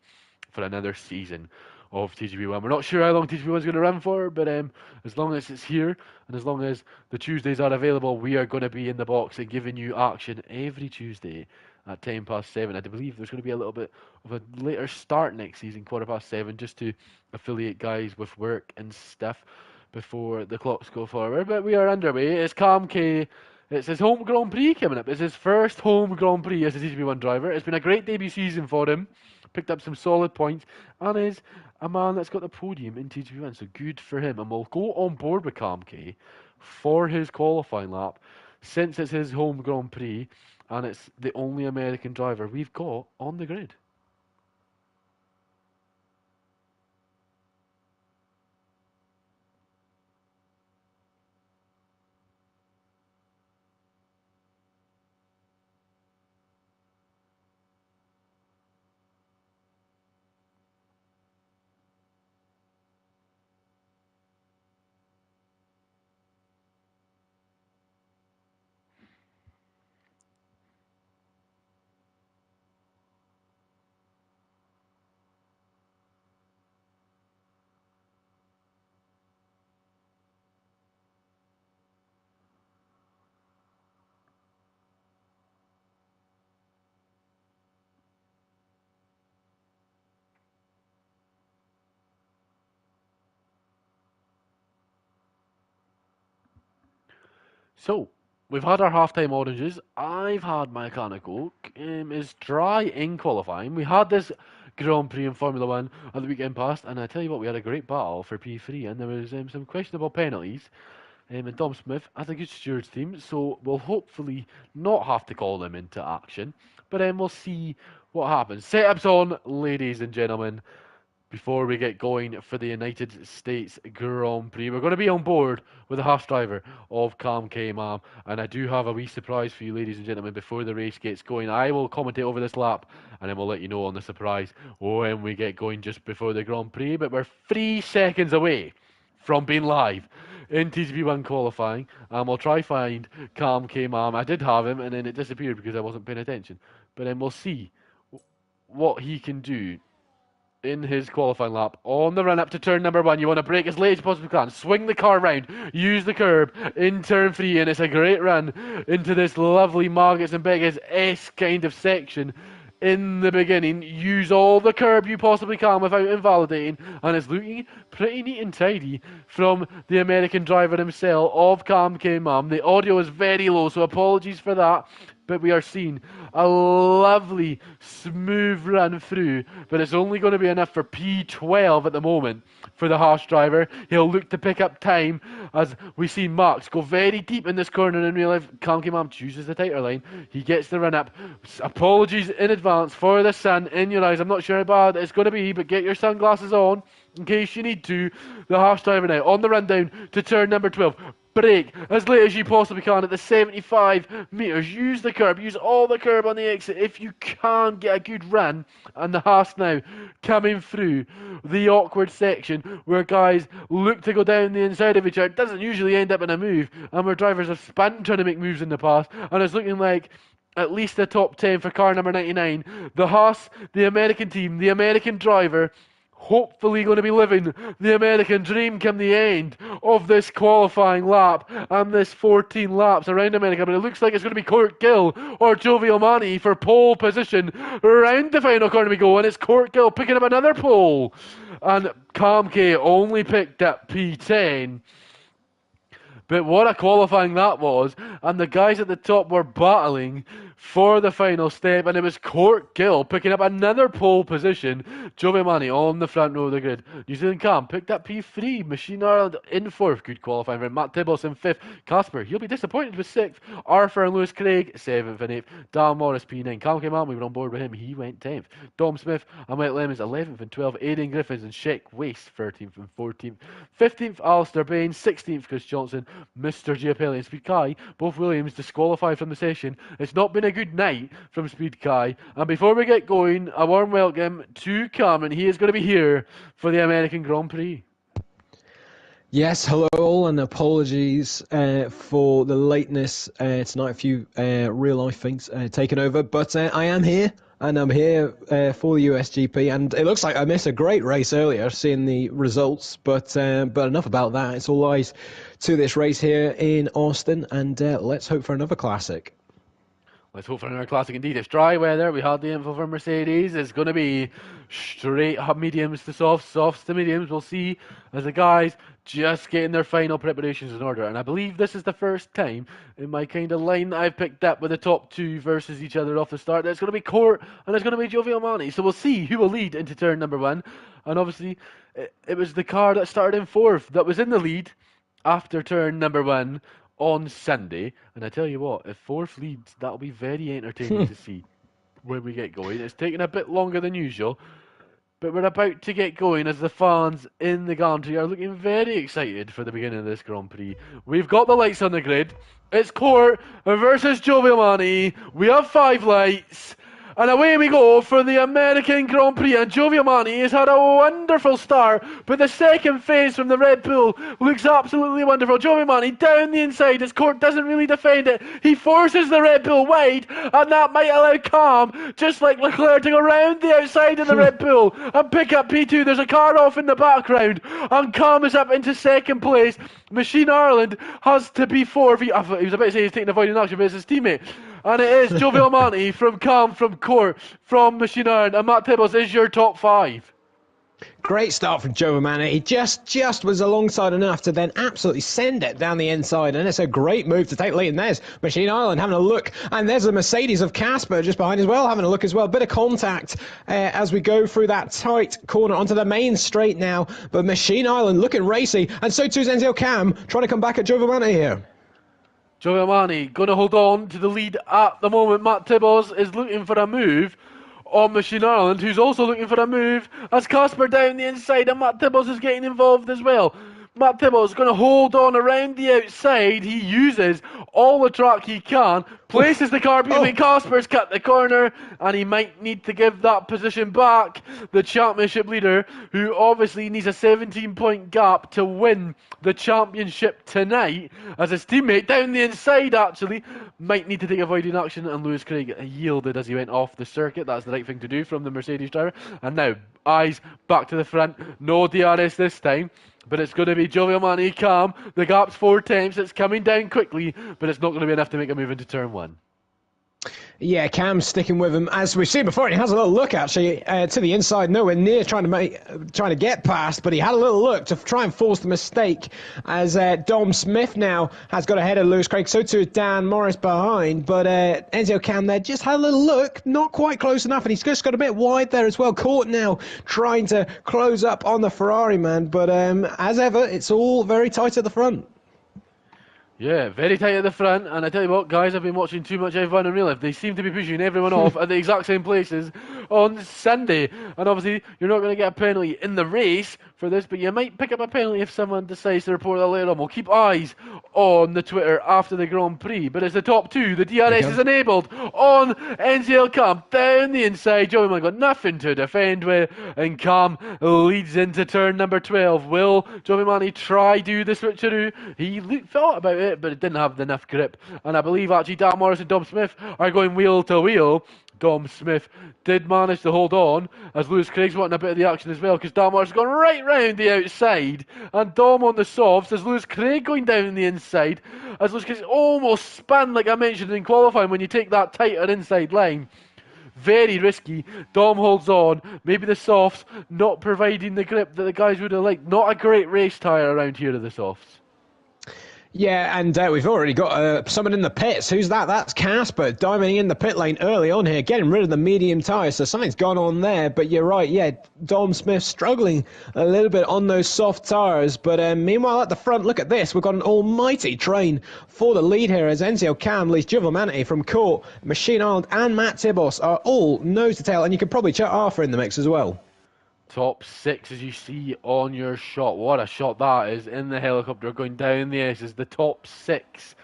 A: for another season of TGB1. We're not sure how long TGB1 is going to run for, but as long as it's here, and as long as the Tuesdays are available, we are going to be in the box and giving you action every Tuesday at 7:10. I believe there's going to be a little bit of a later start next season, 7:15, just to affiliate guys with work and stuff before the clocks go forward. But we are underway. It's Cam K. It's his home Grand Prix coming up. It's his first home Grand Prix as a TGB1 driver. It's been a great debut season for him. Picked up some solid points and is a man that's got the podium in TGB1. So good for him. And we'll go on board with Cam K for his qualifying lap since it's his home Grand Prix and it's the only American driver we've got on the grid. So, we've had our half-time oranges. I've had my can of Coke. It's dry in qualifying. We had this Grand Prix in Formula 1 at the weekend past, and I tell you what, we had a great battle for P3, and there was some questionable penalties. And Dom Smith has a good stewards team, so we'll hopefully not have to call them into action. But then we'll see what happens. Setups on, ladies and gentlemen. Before we get going for the United States Grand Prix, we're going to be on board with the half driver of Cam K-Mam, and I do have a wee surprise for you, ladies and gentlemen, before the race gets going. I will commentate over this lap, and then we'll let you know on the surprise when we get going just before the Grand Prix, but we're 3 seconds away from being live in TGP1 qualifying, and we'll try find Calm K Mam. I did have him, and then it disappeared because I wasn't paying attention. But then we'll see what he can do in his qualifying lap on the run up to turn number 1. You want to brake as late as you possibly can, swing the car round, use the curb in turn 3, and it's a great run into this lovely Margits and Beggars S kind of section in the beginning. Use all the curb you possibly can without invalidating, and it's looking pretty neat and tidy from the American driver himself of Cam K Mum. The audio is very low, so apologies for that, but we are seeing a lovely smooth run through, but it's only going to be enough for P12 at the moment for the Haas driver. He'll look to pick up time as we see Max go very deep in this corner in real life. Cam K Mum chooses the tighter line. He gets the run up. Apologies in advance for the sun in your eyes. I'm not sure how bad it's going to be, but get your sunglasses on in case you need to. The Haas driver now on the run down to turn number 12. Brake as late as you possibly can at the 75 metres. Use the curb. Use all the curb on the exit if you can get a good run. And the Haas now coming through the awkward section where guys look to go down the inside of each other. It doesn't usually end up in a move, and where drivers have spun trying to make moves in the past, and it's looking like at least the top 10 for car number 99. The Haas, the American team, the American driver, hopefully going to be living the American dream come the end of this qualifying lap and this 14 laps around America. But it looks like it's going to be Court Gill or Jovial Mani for pole position around the final corner we go, and it's Court Gill picking up another pole, and Cam K only picked up P10. But what a qualifying that was, and the guys at the top were battling for the final step, and it was Court Gill picking up another pole position. Joe Mani on the front row of the grid. New Zealand Cam picked up P3. Machine Ireland in 4th. Good qualifying for Matt Tibbles in 5th. Casper, he'll be disappointed with 6th. Arthur and Lewis Craig, 7th and 8th. Dan Morris, P9. Cam came out, we were on board with him. He went 10th. Dom Smith and White Lemons, 11th and 12th. Aidan Griffiths and Sheck Waste, 13th and 14th. 15th, Alistair Bain. 16th, Chris Johnson. Mr. Giapelli and Speed Kai, both Williams disqualified from the session. It's not been a good night from Speed Kai. And before we get going, a warm welcome to Cameron. He is going to be here for the American Grand Prix.
B: Yes, hello all, and apologies for the lateness tonight. A few real-life things taken over, but I am here, and I'm here for the USGP, and it looks like I missed a great race earlier, seeing the results, but enough about that. It's all eyes to this race here in Austin, and let's hope for another classic.
A: Let's hope for another classic indeed. It's dry weather. We had the info from Mercedes. It's going to be straight mediums to softs, softs to mediums. We'll see as the guys just getting their final preparations in order. And I believe this is the first time in my kind of line that I've picked up with the top two versus each other off the start. It's going to be Court and it's going to be Jovial Mani. So we'll see who will lead into turn number 1. And obviously, it was the car that started in 4th that was in the lead after turn number 1 on Sunday. And I tell you what, if 4th leads, that'll be very entertaining to see when we get going. It's taking a bit longer than usual, but we're about to get going as the fans in the gantry are looking very excited for the beginning of this Grand Prix. We've got the lights on the grid. It's Court versus Jovial Mani. We have 5 lights. And away we go for the American Grand Prix. And Jovial Mani has had a wonderful start, but the second phase from the Red Bull looks absolutely wonderful. Jovial Mani down the inside as Court doesn't really defend it. He forces the Red Bull wide, and that might allow Cam, just like Leclerc, to go around the outside of the Red Bull and pick up P2. There's a car off in the background, and Cam is up into second place. Machine Ireland has to be 4th. He was about to say he's taking avoiding action, but it's his teammate. And it is Jovial Mani from Cam, from Court, from Machine Iron. And Matt Tibbles is your top 5.
B: Great start from Jovial Mani. He just was alongside enough to then absolutely send it down the inside. And it's a great move to take lead. And there's Machine Island having a look. And there's a Mercedes of Casper just behind as well, having a look as well. Bit of contact as we go through that tight corner onto the main straight now. But Machine Island looking racy. And so too is Enzo Cam trying to come back at Jovial Mani here.
A: Jovial Mani going to hold on to the lead at the moment. Matt Tibbles is looking for a move on Machine Ireland, who's also looking for a move as Casper down the inside, and Matt Tibbles is getting involved as well. Matt Tibbles is going to hold on around the outside. He uses all the track he can, places the car beautifully. Casper's cut the corner, and he might need to give that position back. The championship leader, who obviously needs a 17-point gap to win the championship tonight, as his teammate down the inside actually might need to take avoiding action, and Lewis Craig yielded as he went off the circuit. That's the right thing to do from the Mercedes driver. And now, eyes back to the front. No DRS this time. But it's going to be Giovinazzi, Cam. The gap's 4 tenths. It's coming down quickly, but it's not going to be enough to make a move into turn 1.
B: Yeah, Cam's sticking with him as we've seen before. And he has a little look actually to the inside, nowhere near trying to get past, but he had a little look to try and force the mistake. As Dom Smith now has got ahead of Lewis Craig, so too Dan Morris behind. But Enzio Cam there just had a little look, not quite close enough, and he's just got a bit wide there as well. Caught now trying to close up on the Ferrari man, but as ever, it's all very tight at the front.
A: Yeah, very tight at the front, and I tell you what, guys, I've been watching too much F1 in real life. They seem to be pushing everyone off at the exact same places on Sunday, and obviously you're not going to get a penalty in the race for this, but you might pick up a penalty if someone decides to report that later on. We'll keep eyes on the Twitter after the Grand Prix, but it's the top two. The DRS is enabled on NZL Cam down the inside. Joey Man got nothing to defend with, and Cam leads into turn number 12. Will Joey Manny try do the switcheroo? He thought about it, but it didn't have enough grip, and I believe actually Dan Morris and Dom Smith are going wheel to wheel. Dom Smith did manage to hold on, as Lewis Craig's wanting a bit of the action as well, because Dan Morris has gone right round the outside, and Dom on the softs, as Lewis Craig going down the inside, as Lewis Craig almost spun, like I mentioned in qualifying, when you take that tighter inside line. Very risky. Dom holds on. Maybe the softs not providing the grip that the guys would have liked. Not a great race tyre around here to the softs.
B: Yeah, and we've already got someone in the pits. Who's that? That's Casper diving in the pit lane early on here, getting rid of the medium tyres. So something's gone on there. But you're right, yeah, Dom Smith struggling a little bit on those soft tyres. But meanwhile, at the front, look at this. We've got an almighty train for the lead here as Enzio Cam leads Giovinazzi from Court, Machine Island, and Matt Tibos are all nose to tail. And you can probably chuck Arthur in the mix as well.
A: Top 6 as you see on your shot. What a shot that is in the helicopter going down the S's. The top 6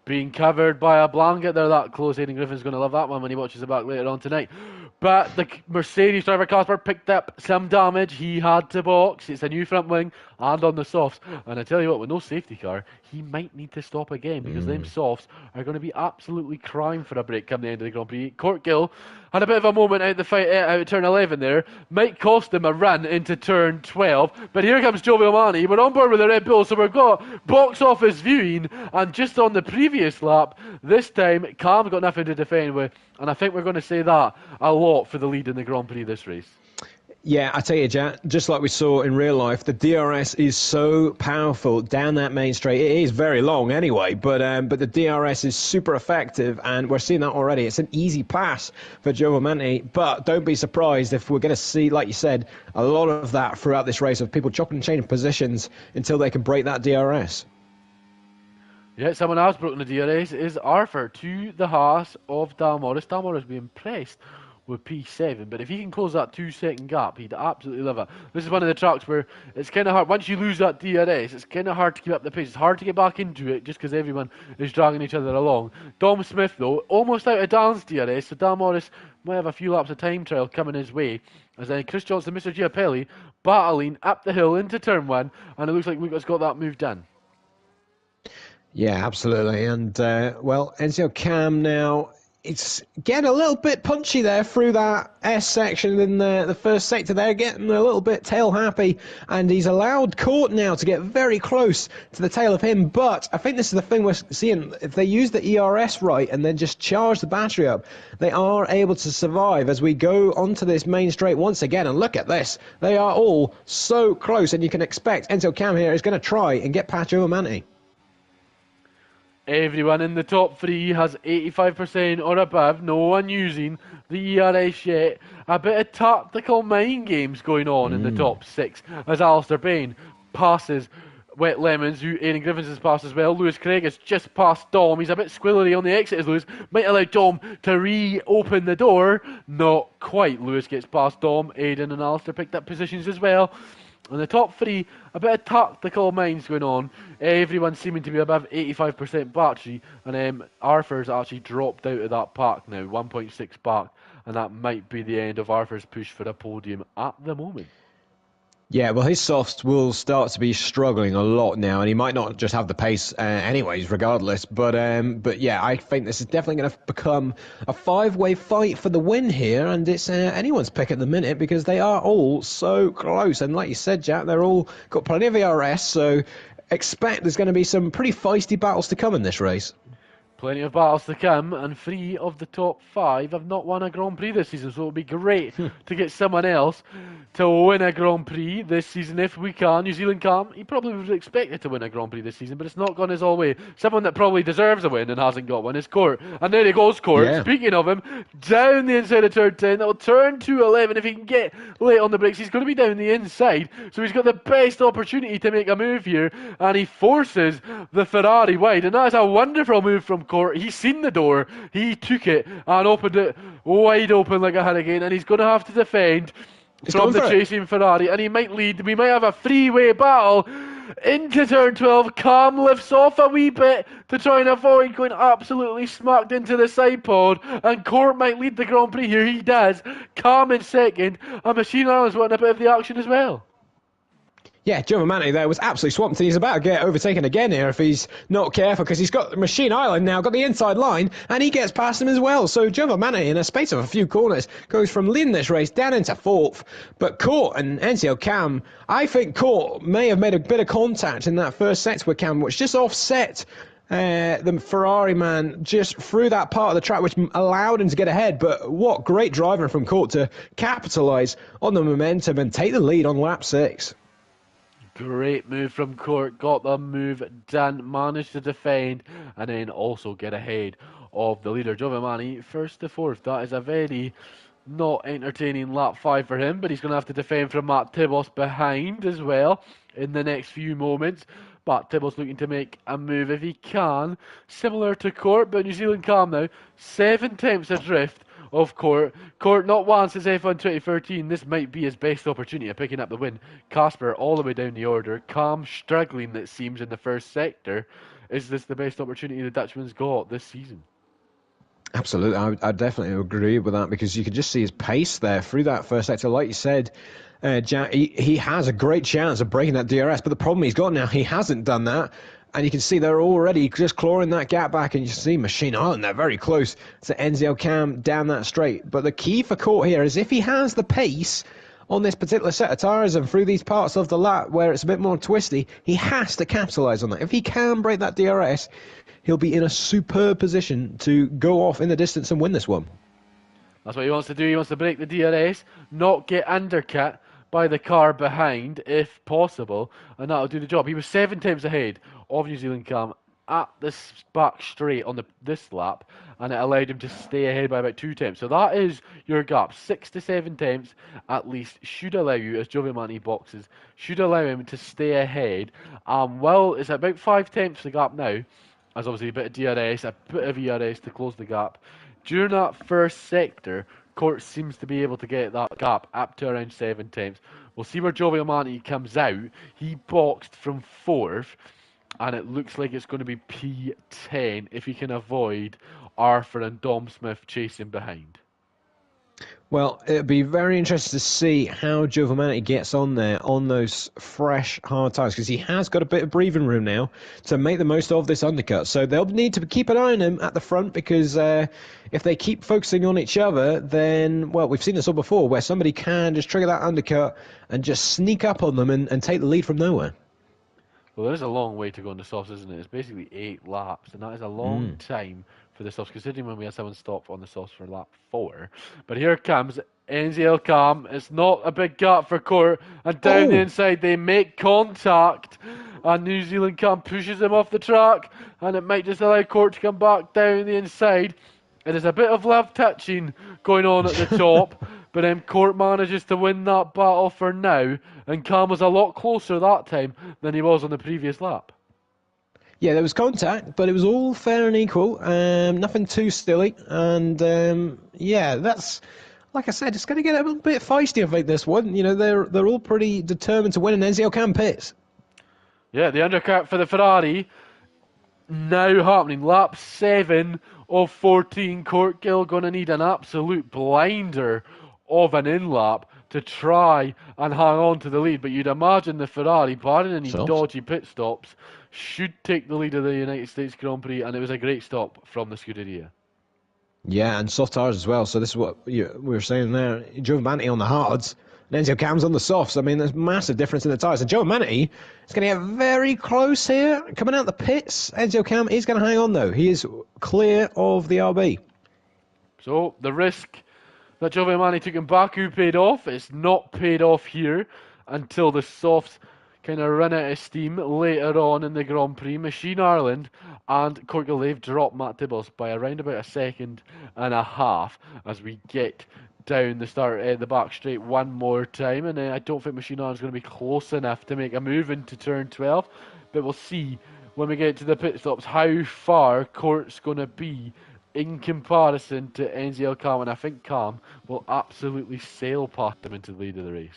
A: being covered by a blanket. They're that close. Aidan Griffin's going to love that one when he watches it back later on tonight. But the Mercedes driver Casper picked up some damage. He had to box. It's a new front wing and on the softs. And I tell you what, with no safety car, he might need to stop again because them softs are going to be absolutely crying for a break come the end of the Grand Prix. Court Gill had a bit of a moment out the fight out of turn 11 there. Might cost him a run into turn 12. But here comes Giovinazzi. We're on board with the Red Bull, so we've got box office viewing. And just on the previous lap, this time Cam's got nothing to defend with. And I think we're going to say that a lot for the lead in the Grand Prix this race.
B: Yeah, I tell you, Jack, just like we saw in real life, the DRS is so powerful down that main straight. It is very long anyway, but the DRS is super effective, and we're seeing that already. It's an easy pass for Giovinazzi, but don't be surprised if we're going to see, like you said, a lot of that throughout this race of people chopping and changing positions until they can break that DRS.
A: Yeah, someone else broken the DRS is Arthur to the Haas of Dan Morris. Dan Morris will be impressed with P7, but if he can close that 2-second gap, he'd absolutely love it. This is one of the tracks where it's kind of hard. Once you lose that DRS, it's kind of hard to keep up the pace. It's hard to get back into it just because everyone is dragging each other along. Dom Smith, though, almost out of Dan's DRS, so Dan Morris might have a few laps of time trial coming his way. As then Chris Johnson, Mr. Giappelli, battling up the hill into turn 1, and it looks like Lucas got that move done.
B: Yeah, absolutely. And, well, Enzio Cam now, it's getting a little bit punchy there through that S section in the first sector there, getting a little bit tail happy, and he's allowed Court now to get very close to the tail of him. But I think this is the thing we're seeing. If they use the ERS right and then just charge the battery up, they are able to survive as we go onto this main straight once again. And look at this. They are all so close, and you can expect Enzio Cam here is going to try and get past Giovinazzi.
A: Everyone in the top 3 has 85% or above. No one using the ERS yet. A bit of tactical mind games going on in the top 6 as Alistair Bain passes Wet Lemons, who Aidan Griffiths has passed as well. Lewis Craig has just passed Dom. He's a bit squillery on the exit as Lewis. Might allow Dom to reopen the door. Not quite. Lewis gets past Dom. Aidan and Alistair picked up positions as well. In the top three, a bit of tactical minds going on. Everyone seeming to be above 85% battery, and Arthur's actually dropped out of that pack now, 1.6 back, and that might be the end of Arthur's push for a podium at the moment.
B: Yeah, well, his softs will start to be struggling a lot now, and he might not just have the pace anyways, regardless. But yeah, I think this is definitely going to become a five-way fight for the win here, and it's anyone's pick at the minute because they are all so close. And like you said, Jack, they're all got plenty of ERS, so expect there's going to be some pretty feisty battles to come in this race.
A: Plenty of battles to come, and 3 of the top 5 have not won a Grand Prix this season, so it would be great to get someone else to win a Grand Prix this season if we can. New Zealand can. He probably was expected to win a Grand Prix this season, but it's not gone his all way. Someone that probably deserves a win and hasn't got one is Court. And there he goes, Court.
B: Yeah.
A: Speaking of him, down the inside of turn 10. That'll turn to 11 if he can get late on the brakes. He's going to be down the inside, so he's got the best opportunity to make a move here, and he forces the Ferrari wide, and that is a wonderful move from Court. He's seen the door, he took it and opened it wide open like a hurricane, and he's going to have to defend from the chasing Ferrari, and he might lead. We might have a three-way battle into turn 12. Cam lifts off a wee bit to try and avoid going absolutely smacked into the side pod, and Court might lead the Grand Prix here. He does. Cam in second, and Machine Island's wanting a bit of the action as well.
B: Yeah, Giovanni there was absolutely swamped, and he's about to get overtaken again here if he's not careful, because he's got Machine Island now, got the inside line, and he gets past him as well. So Giovanni, in a space of a few corners, goes from leading this race down into fourth. But Court and NCL Cam, I think Court may have made a bit of contact in that first sector with Cam, which just offset the Ferrari man just through that part of the track, which allowed him to get ahead. But what great driving from Court to capitalise on the momentum and take the lead on lap 6.
A: Great move from Court, got the move done, managed to defend, and then also get ahead of the leader, Giovanni, first to fourth. That is a very not entertaining lap 5 for him, but he's going to have to defend from Matt Tibos behind as well in the next few moments. But Tibos looking to make a move if he can, similar to Court, but New Zealand calm now, 7 tenths adrift of Court. Court not once since F1 2013. This might be his best opportunity of picking up the win. Casper all the way down the order. Calm struggling, it seems, in the first sector. Is this the best opportunity the Dutchman's got this season?
B: Absolutely, I definitely agree with that, because you could just see his pace there through that first sector. Like you said, Jack, he has a great chance of breaking that DRS, but the problem he's got now, he hasn't done that. And you can see they're already just clawing that gap back, and you see Machine Island, they're very close to NZL Cam down that straight. But the key for Court here is if he has the pace on this particular set of tyres and through these parts of the lap where it's a bit more twisty, he has to capitalise on that. If he can break that DRS, he'll be in a superb position to go off in the distance and win this one.
A: That's what he wants to do. He wants to break the DRS, not get undercut by the car behind, if possible, and that'll do the job. He was 7 tenths ahead of New Zealand Cam at this back straight on this lap, and it allowed him to stay ahead by about 2 tenths. So that is your gap. 6 to 7 tenths at least should allow you, as Giovanni boxes, should allow him to stay ahead. Well, it's about 5 tenths the gap now, as obviously a bit of DRS, a bit of ERS to close the gap. During that first sector, Court seems to be able to get that gap up to around 7 tenths. We'll see where Giovanni comes out. He boxed from 4th, and it looks like it's going to be P10 if he can avoid Arthur and Dom Smith chasing behind.
B: Well, it'll be very interesting to see how Giovanni gets on there on those fresh, hard tyres, because he has got a bit of breathing room now to make the most of this undercut. So they'll need to keep an eye on him at the front, because if they keep focusing on each other, then, well, we've seen this all before, where somebody can just trigger that undercut and just sneak up on them and take the lead from nowhere.
A: Well, there's a long way to go on the softs, isn't it? It's basically 8 laps, and that is a long time for the softs, considering when we had someone stop on the softs for lap 4. But here comes NZL Cam. It's not a big gap for Court, and down the inside they make contact, and New Zealand Cam pushes him off the track, and it might just allow Court to come back down the inside. It is a bit of love touching going on at the top, but Court manages to win that battle for now, and Cam was a lot closer that time than he was on the previous lap.
B: Yeah, there was contact, but it was all fair and equal. Nothing too silly. And, yeah, that's like I said, it's going to get a little bit feisty, I think, this one. You know, they're all pretty determined to win, and Enzo Cam pits.
A: Yeah, the undercut for the Ferrari now happening. Lap 7 of 14. Courtgill going to need an absolute blinder of an in-lap to try and hang on to the lead. But you'd imagine the Ferrari, barring any dodgy pit stops, should take the lead of the United States Grand Prix, and it was a great stop from the Scuderia.
B: Yeah, and soft tires as well. So this is what we were saying there. Giovanni on the hards, and Enzo Cam's on the softs. I mean, there's massive difference in the tires. And Giovanni is going to get very close here. Coming out the pits, Enzo Cam is going to hang on, though. He is clear of the RB.
A: So the risk that Giovanni took in Baku paid off. It's not paid off here until the softs kind of run out of steam later on in the Grand Prix. Machine Ireland and Courtgill, they've dropped Matt Tibbles by around about a second and a half as we get down the back straight one more time. And I don't think Machine Ireland's going to be close enough to make a move into turn 12. But we'll see when we get to the pit stops how far Court's going to be in comparison to NZL Cam, and I think Cam will absolutely sail past them into the lead of the race.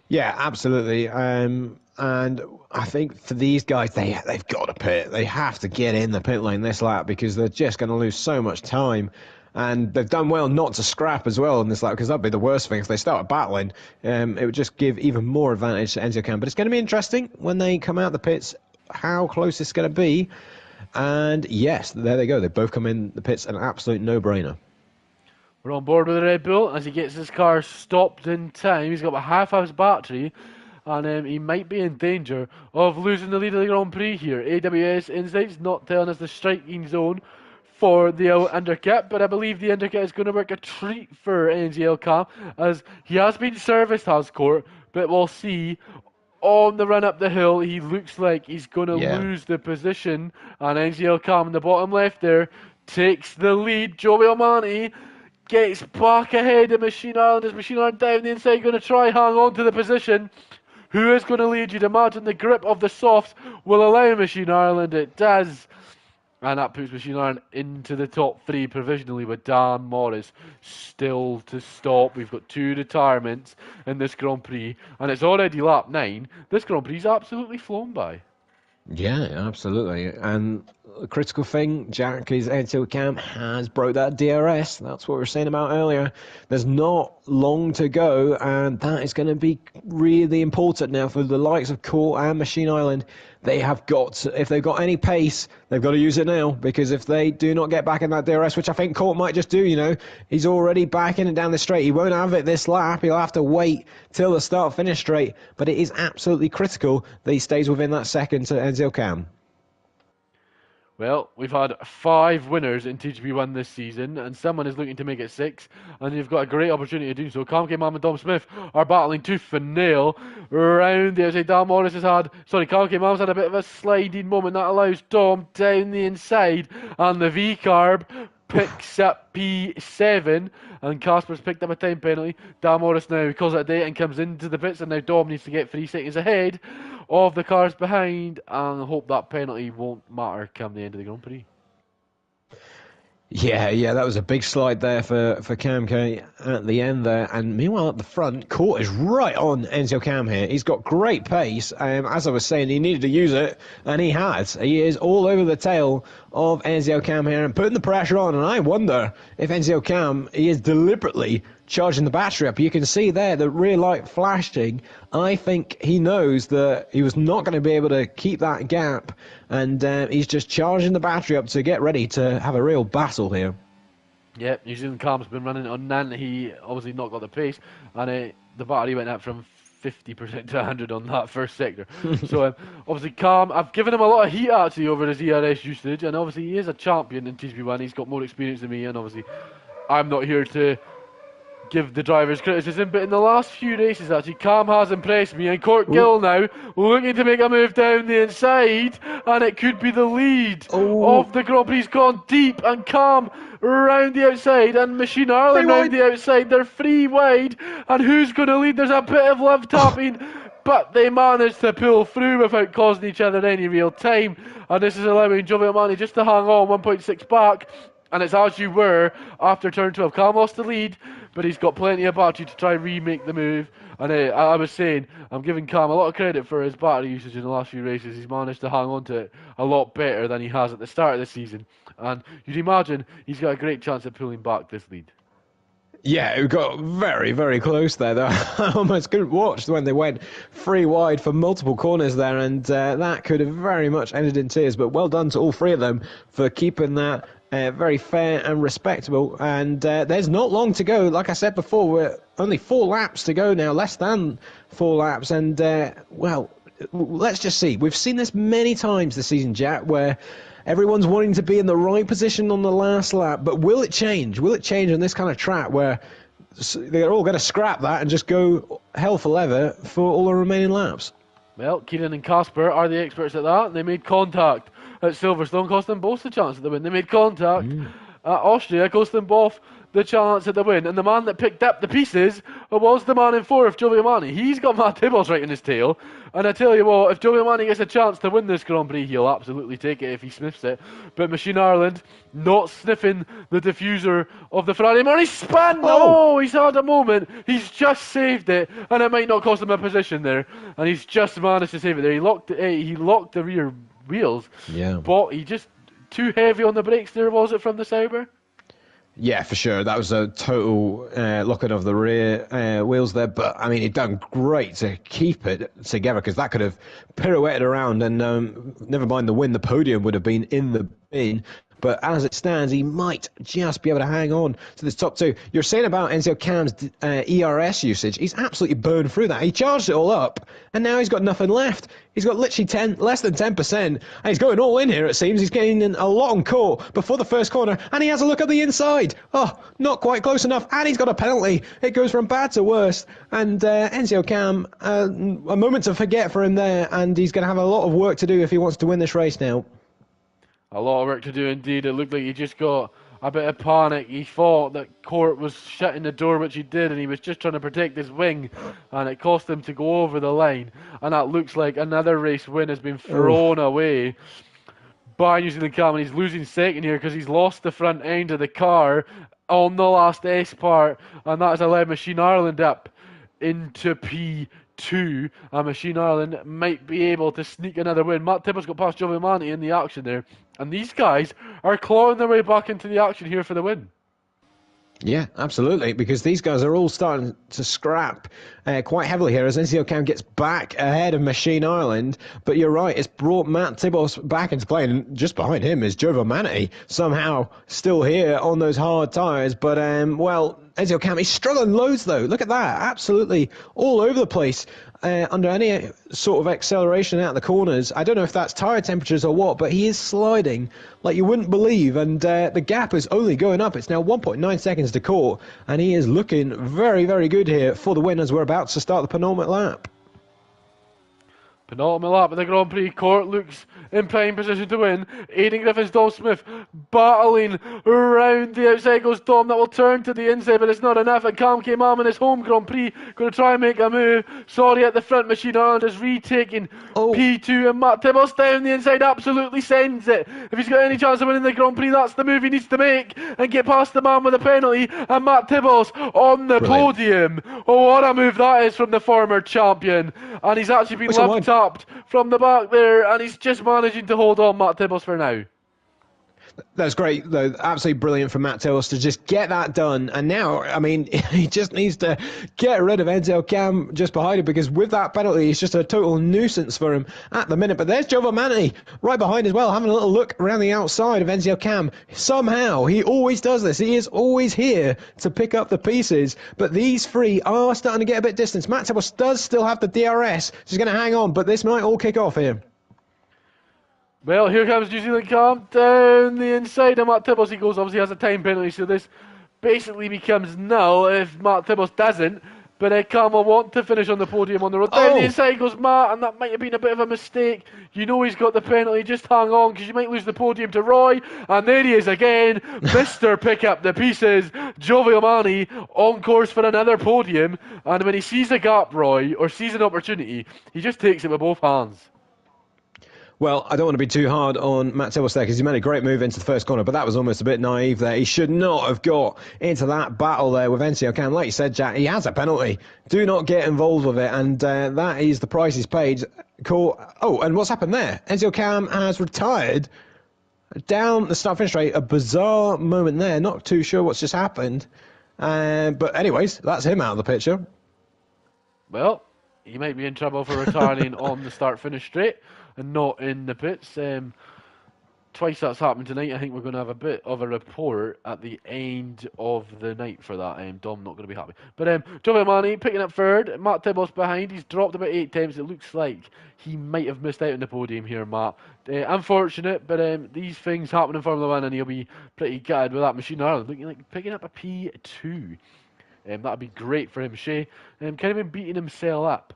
B: Yeah, absolutely. And I think for these guys, they've got to pit. They have to get in the pit lane this lap because they're just going to lose so much time. And they've done well not to scrap as well in this lap because that'd be the worst thing if they start battling. It would just give even more advantage to Enzo Cam. But it's going to be interesting when they come out the pits how close it's going to be. And yes, there they go. They both come in the pits, an absolute no-brainer.
A: We're on board with the Red Bull as he gets his car stopped in time. He's got a half-hour's battery, and he might be in danger of losing the lead of the Grand Prix here. AWS Insights not telling us the striking zone for the undercut, but I believe the undercut is going to work a treat for NZL Cam as he has been serviced, has Court, but we'll see. On the run up the hill, he looks like he's going to lose the position, and NZL Cam in the bottom left there takes the lead. Joey O'Mahony gets back ahead of Machine Ireland as Machine Ireland down the inside, going to try hang on to the position. Who is going to lead? You'd imagine the grip of the softs will allow Machine Ireland. It does. And that puts Machine Ireland into the top three provisionally with Dan Morris still to stop. We've got 2 retirements in this Grand Prix, and it's already lap 9. This Grand Prix is absolutely flown by.
B: Yeah, absolutely. And the critical thing, Jack, is Enzo Cam has broke that DRS. That's what we were saying about earlier. There's not long to go, and that is going to be really important now for the likes of Court and Machine Island. They have got, if they've got any pace, they've got to use it now, because if they do not get back in that DRS, which I think Court might just do, you know, he's already back in and down the straight. He won't have it this lap. He'll have to wait till the start-finish straight, but it is absolutely critical that he stays within that second to Enzo Cam.
A: Well, we've had 5 winners in TGP1 this season, and someone is looking to make it 6, and you've got a great opportunity to do so. Cam K. Mam and Dom Smith are battling tooth and nail around the outside. Cam K. Mam's had a bit of a sliding moment that allows Dom down the inside, and the V-Carb picks up P7, and Casper's picked up a time penalty. Dan Morris now calls it a day and comes into the pits, and now Dom needs to get 3 seconds ahead of the cars behind, and I hope that penalty won't matter come the end of the Grand Prix.
B: Yeah, that was a big slide there for Cam K at the end there. And meanwhile, at the front, Court is right on Enzo Cam here. He's got great pace. As I was saying, he needed to use it, and he has. He is all over the tail of Enzo Cam here and putting the pressure on. And I wonder if Enzo Cam, he is deliberately charging the battery up. You can see there the rear light flashing. I think he knows that he was not going to be able to keep that gap, and he's just charging the battery up to get ready to have a real battle here.
A: Yeah, New Zealand Cam's been running on none. He obviously not got the pace, and the battery went up from 50% to 100 on that first sector. So obviously Cam, I've given him a lot of heat actually over his ERS usage, and obviously he is a champion in TGP1. He's got more experience than me, and obviously I'm not here to give the drivers criticism, but in the last few races actually Cam has impressed me, and Courtgill now looking to make a move down the inside, and it could be the lead of the Grand Prix. He's gone deep, and Cam around the outside, and Machine Ireland around the outside. They're 3 wide, and who's going to lead? There's a bit of love tapping, but they managed to pull through without causing each other any real time, and this is allowing Joey O'Mahony just to hang on 1.6 back, And it's as you were after turn 12. Calm lost the lead, but he's got plenty of battery to try and remake the move. And I was saying, I'm giving Calm a lot of credit for his battery usage in the last few races. He's managed to hang on to it a lot better than he has at the start of the season. And you'd imagine he's got a great chance of pulling back this lead.
B: Yeah, it got very, very close there. I almost couldn't watch when they went 3 wide for multiple corners there, and that could have very much ended in tears. But well done to all 3 of them for keeping that very fair and respectable. And there's not long to go. Like I said before, we're only 4 laps to go now, less than 4 laps. And, well, let's just see. We've seen this many times this season, Jack, where everyone's wanting to be in the right position on the last lap, but will it change? Will it change on this kind of track where they're all going to scrap that and just go hell for leather for all the remaining laps?
A: Well, Keenan and Casper are the experts at that, and they made contact at Silverstone, cost them both the chance at the win. They made contact at Austria, cost them both the chance at the win. And the man that picked up the pieces was the man in 4th, Giovinazzi. He's got Matt Tibbles right in his tail. And I tell you what, if Giovinazzi gets a chance to win this Grand Prix, he'll absolutely take it if he sniffs it. But Machine Ireland not sniffing the diffuser of the Ferrari. And he spun! Oh, he's had a moment. He's just saved it. And it might not cost him a position there. And he's just managed to save it there. He locked the rear wheels.
B: Yeah.
A: But he just too heavy on the brakes there, was it, from the Sauber?
B: Yeah, for sure. That was a total locking of the rear wheels there. But, I mean, he'd done great to keep it together because that could have pirouetted around and never mind the win, the podium would have been in the bin. But as it stands, he might just be able to hang on to this top 2. You're saying about Enzo Cam's ERS usage. He's absolutely burned through that. He charged it all up, and now he's got nothing left. He's got literally less than 10%, and he's going all in here, it seems. He's getting in a long court before the first corner, and he has a look at the inside. Oh, not quite close enough, and he's got a penalty. It goes from bad to worse, and Enzo Cam, a moment to forget for him there, and he's going to have a lot of work to do if he wants to win this race now.
A: A lot of work to do indeed. It looked like he just got a bit of panic. He thought that Court was shutting the door, which he did, and he was just trying to protect his wing, and it cost him to go over the line. And that looks like another race win has been thrown away by New Zealand Cam, and he's losing second here because he's lost the front end of the car on the last S part, and that has allowed Machine Ireland up into P2, and Machine Ireland might be able to sneak another win. Matt Tibbles got past Giovinazzi in the action there, and these guys are clawing their way back into the action here for the win.
B: Yeah, absolutely, because these guys are all starting to scrap quite heavily here as NCO Cam gets back ahead of Machine Ireland. But you're right, it's brought Matt Tibbles back into play, and just behind him is Giovinazzi, somehow still here on those hard tyres. But, well, NCO Cam, he's struggling loads, though. Look at that, absolutely all over the place. Under any sort of acceleration out the corners. I don't know if that's tyre temperatures or what, but he is sliding like you wouldn't believe, and the gap is only going up. It's now 1.9 seconds to Court, and he is looking very, very good here for the win as we're about to start the penultimate lap.
A: Penultimate lap of the Grand Prix. Court looks in prime position to win. Aidan Griffiths, Dom Smith battling around the outside goes Dom. That will turn to the inside, but it's not enough. And Cam K-Mam in his home Grand Prix going to try and make a move. Sorry, at the front, Machine Ireland is retaking P2, and Matt Tibbles down the inside absolutely sends it. If he's got any chance of winning the Grand Prix, that's the move he needs to make and get past the man with a penalty. And Matt Tibbles on the podium. Oh, what a move that is from the former champion. And he's actually been left tapped from the back there, and he's just managing to hold on, Matt Tibbles, for now.
B: That's great, though. Absolutely brilliant for Matt Tibbles to just get that done. And now, I mean, he just needs to get rid of Enzo Cam just behind him, because with that penalty, it's just a total nuisance for him at the minute. But there's Giovinazzi right behind as well, having a little look around the outside of Enzo Cam. Somehow, he always does this. He is always here to pick up the pieces. But these three are starting to get a bit distance. Matt Tibbles does still have the DRS. He's going to hang on, but this might all kick off here.
A: Well, here comes New Zealand Cam down the inside of Matt Tibbles. He goes, obviously has a time penalty, so this basically becomes null if Matt Tibbles doesn't. But Cam will want to finish on the podium on the road. Down the inside goes Matt, and that might have been a bit of a mistake. You know he's got the penalty. Just hang on, because you might lose the podium to Roy. And there he is again. Mr. Pick Up the Pieces. Giovinazzi on course for another podium. And when he sees a gap, Roy, or sees an opportunity, he just takes it with both hands.
B: Well, I don't want to be too hard on Matt Tibbles there because he made a great move into the first corner, but that was almost a bit naive there. He should not have got into that battle there with NCO Cam. Like you said, Jack, he has a penalty. Do not get involved with it, and that is the price he's paid. Cool. Oh, and what's happened there? NCO Cam has retired down the start finish straight. A bizarre moment there. Not too sure what's just happened. But anyways, that's him out of the picture.
A: Well, he might be in trouble for retiring on the start-finish straight and not in the pits. Twice that's happened tonight. I think we're going to have a bit of a report at the end of the night for that. Dom not going to be happy. But Joe Mani picking up third. Matt Tibbles behind. He's dropped about 8 times. It looks like he might have missed out on the podium here, Matt. Unfortunate, but these things happen in Formula 1 and he'll be pretty gutted with that machine. Ireland looking like picking up a P2. That'd be great for him. Shea kind of been beating himself up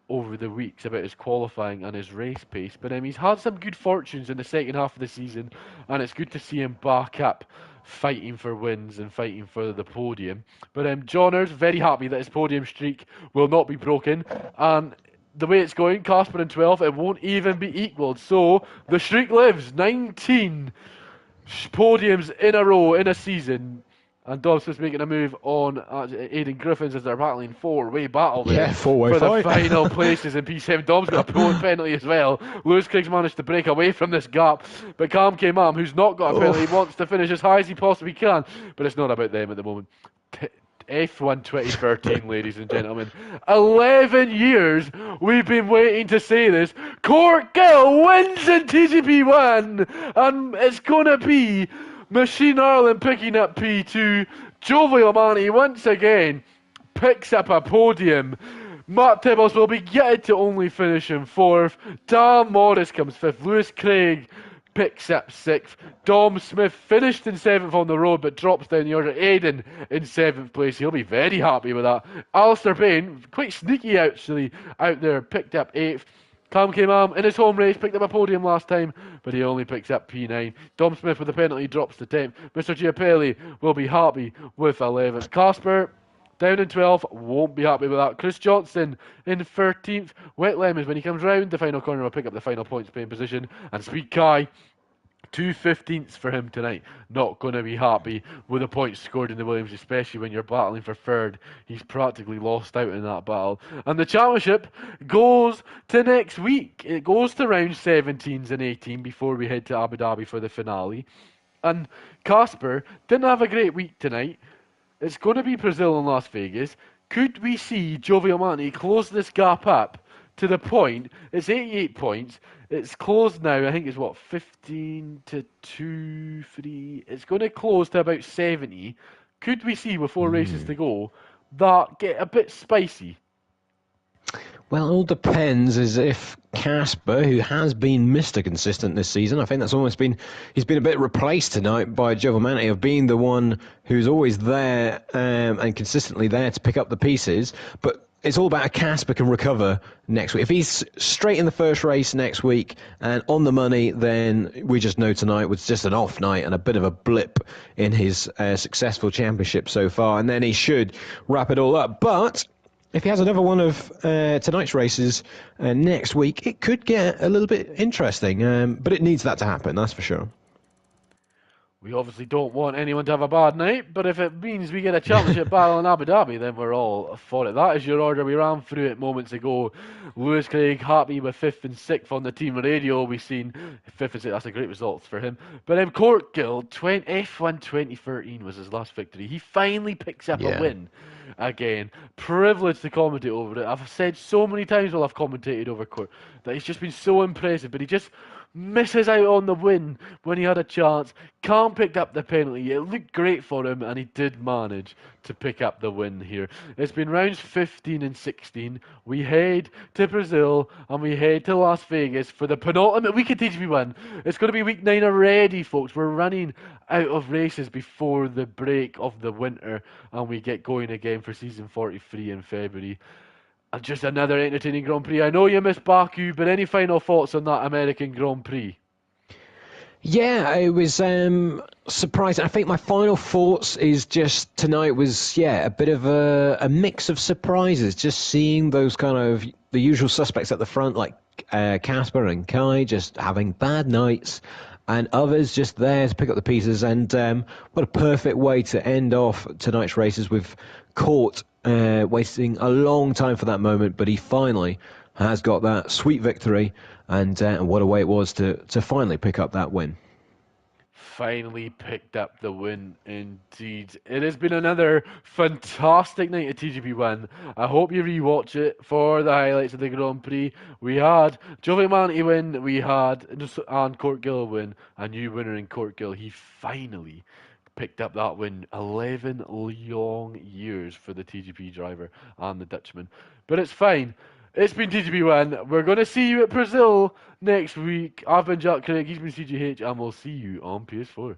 A: over the weeks about his qualifying and his race pace. But he's had some good fortunes in the second half of the season, and it's good to see him back up, fighting for wins and fighting for the podium. But Johnner's very happy that his podium streak will not be broken, and the way it's going, Casper in 12, it won't even be equalled. So the streak lives. 19 podiums in a row in a season. And Dobbs is making a move on Aidan Griffins as they're battling 4-way battle there.
B: Yeah, 4-way
A: for
B: fight.
A: the final places in P7. Dobbs got a pulling penalty as well. Lewis Craig's managed to break away from this gap, but Cam K-Mam, who's not got a penalty, wants to finish as high as he possibly can, but it's not about them at the moment. F1 2013, ladies and gentlemen. 11 years we've been waiting to say this. Court Gill wins in TGP1, and it's going to be Machine Ireland picking up P2. Joe Mani once again picks up a podium. Matt Tibbles will be gutted to only finish in 4th. Dan Morris comes 5th. Lewis Craig picks up 6th. Dom Smith finished in 7th on the road but drops down the order. Aidan in 7th place. He'll be very happy with that. Alistair Payne, quite sneaky actually, out there, picked up 8th. Cam K-Mam in his home race picked up a podium last time, but he only picks up P9. Dom Smith with a penalty drops to 10th. Mr. Giapelli will be happy with 11th. Casper down in 12th, won't be happy with that. Chris Johnson in 13th. Wet Lemons, when he comes round the final corner, will pick up the final points paying position. And Speed Kai, 2/15ths for him tonight. Not going to be happy with the points scored in the Williams, especially when you're battling for third. He's practically lost out in that battle. And the championship goes to next week. It goes to round 17s and 18 before we head to Abu Dhabi for the finale. And Casper didn't have a great week tonight. It's going to be Brazil and Las Vegas. Could we see Joe Mani close this gap up to the point? It's 88 points. It's closed now. I think it's 15 to 2, 3. It's going to close to about 70. Could we see with 4 races to go that get a bit spicy?
B: Well, it all depends as if Casper, who has been Mr. Consistent this season, I think that's almost been, he's been a bit replaced tonight by Giovanni of being the one who's always there and consistently there to pick up the pieces. But it's all about how Casper can recover next week. If he's straight in the first race next week and on the money, then we just know tonight was just an off night and a bit of a blip in his successful championship so far. And then he should wrap it all up. But if he has another one of tonight's races next week, it could get a little bit interesting. But it needs that to happen, that's for sure.
A: We obviously don't want anyone to have a bad night, but if it means we get a championship battle in Abu Dhabi, then we're all for it. That is your order. We ran through it moments ago. Lewis Craig happy with 5th and 6th on the team radio. We've seen 5th and 6th. That's a great result for him. But Court Gill, F1 2013 was his last victory. He finally picks up a win again. Privileged to commentate over it. I've said so many times while I've commentated over Court that he's just been so impressive, but he just misses out on the win when he had a chance. Can't pick up the penalty. It looked great for him, and he did manage to pick up the win here. It's been rounds 15 and 16. We head to Brazil, and we head to Las Vegas for the penultimate week of TGP1. It's going to be week 9 already, folks. We're running out of races before the break of the winter, and we get going again for season 43 in February. And just another entertaining Grand Prix. I know you missed Baku, but any final thoughts on that American Grand Prix?
B: Yeah, it was surprising. I think my final thoughts is just tonight was a bit of a mix of surprises. Just seeing those kind of the usual suspects at the front, like Casper and Kai, just having bad nights, and others just there to pick up the pieces. And what a perfect way to end off tonight's races with Court waiting a long time for that moment, but he finally has got that sweet victory, and what a way it was to finally pick up that win.
A: Finally picked up the win indeed. It has been another fantastic night at TGP1. I hope you rewatch it for the highlights of the Grand Prix. We had Giovinazzi win, we had and Courtgill win, a new winner in Courtgill. He finally picked up that win. 11 long years for the TGP driver and the Dutchman. But it's fine. It's been TGP1. We're going to see you at Brazil next week. I've been Jack Craig, he's been CGH, and we'll see you on PS4.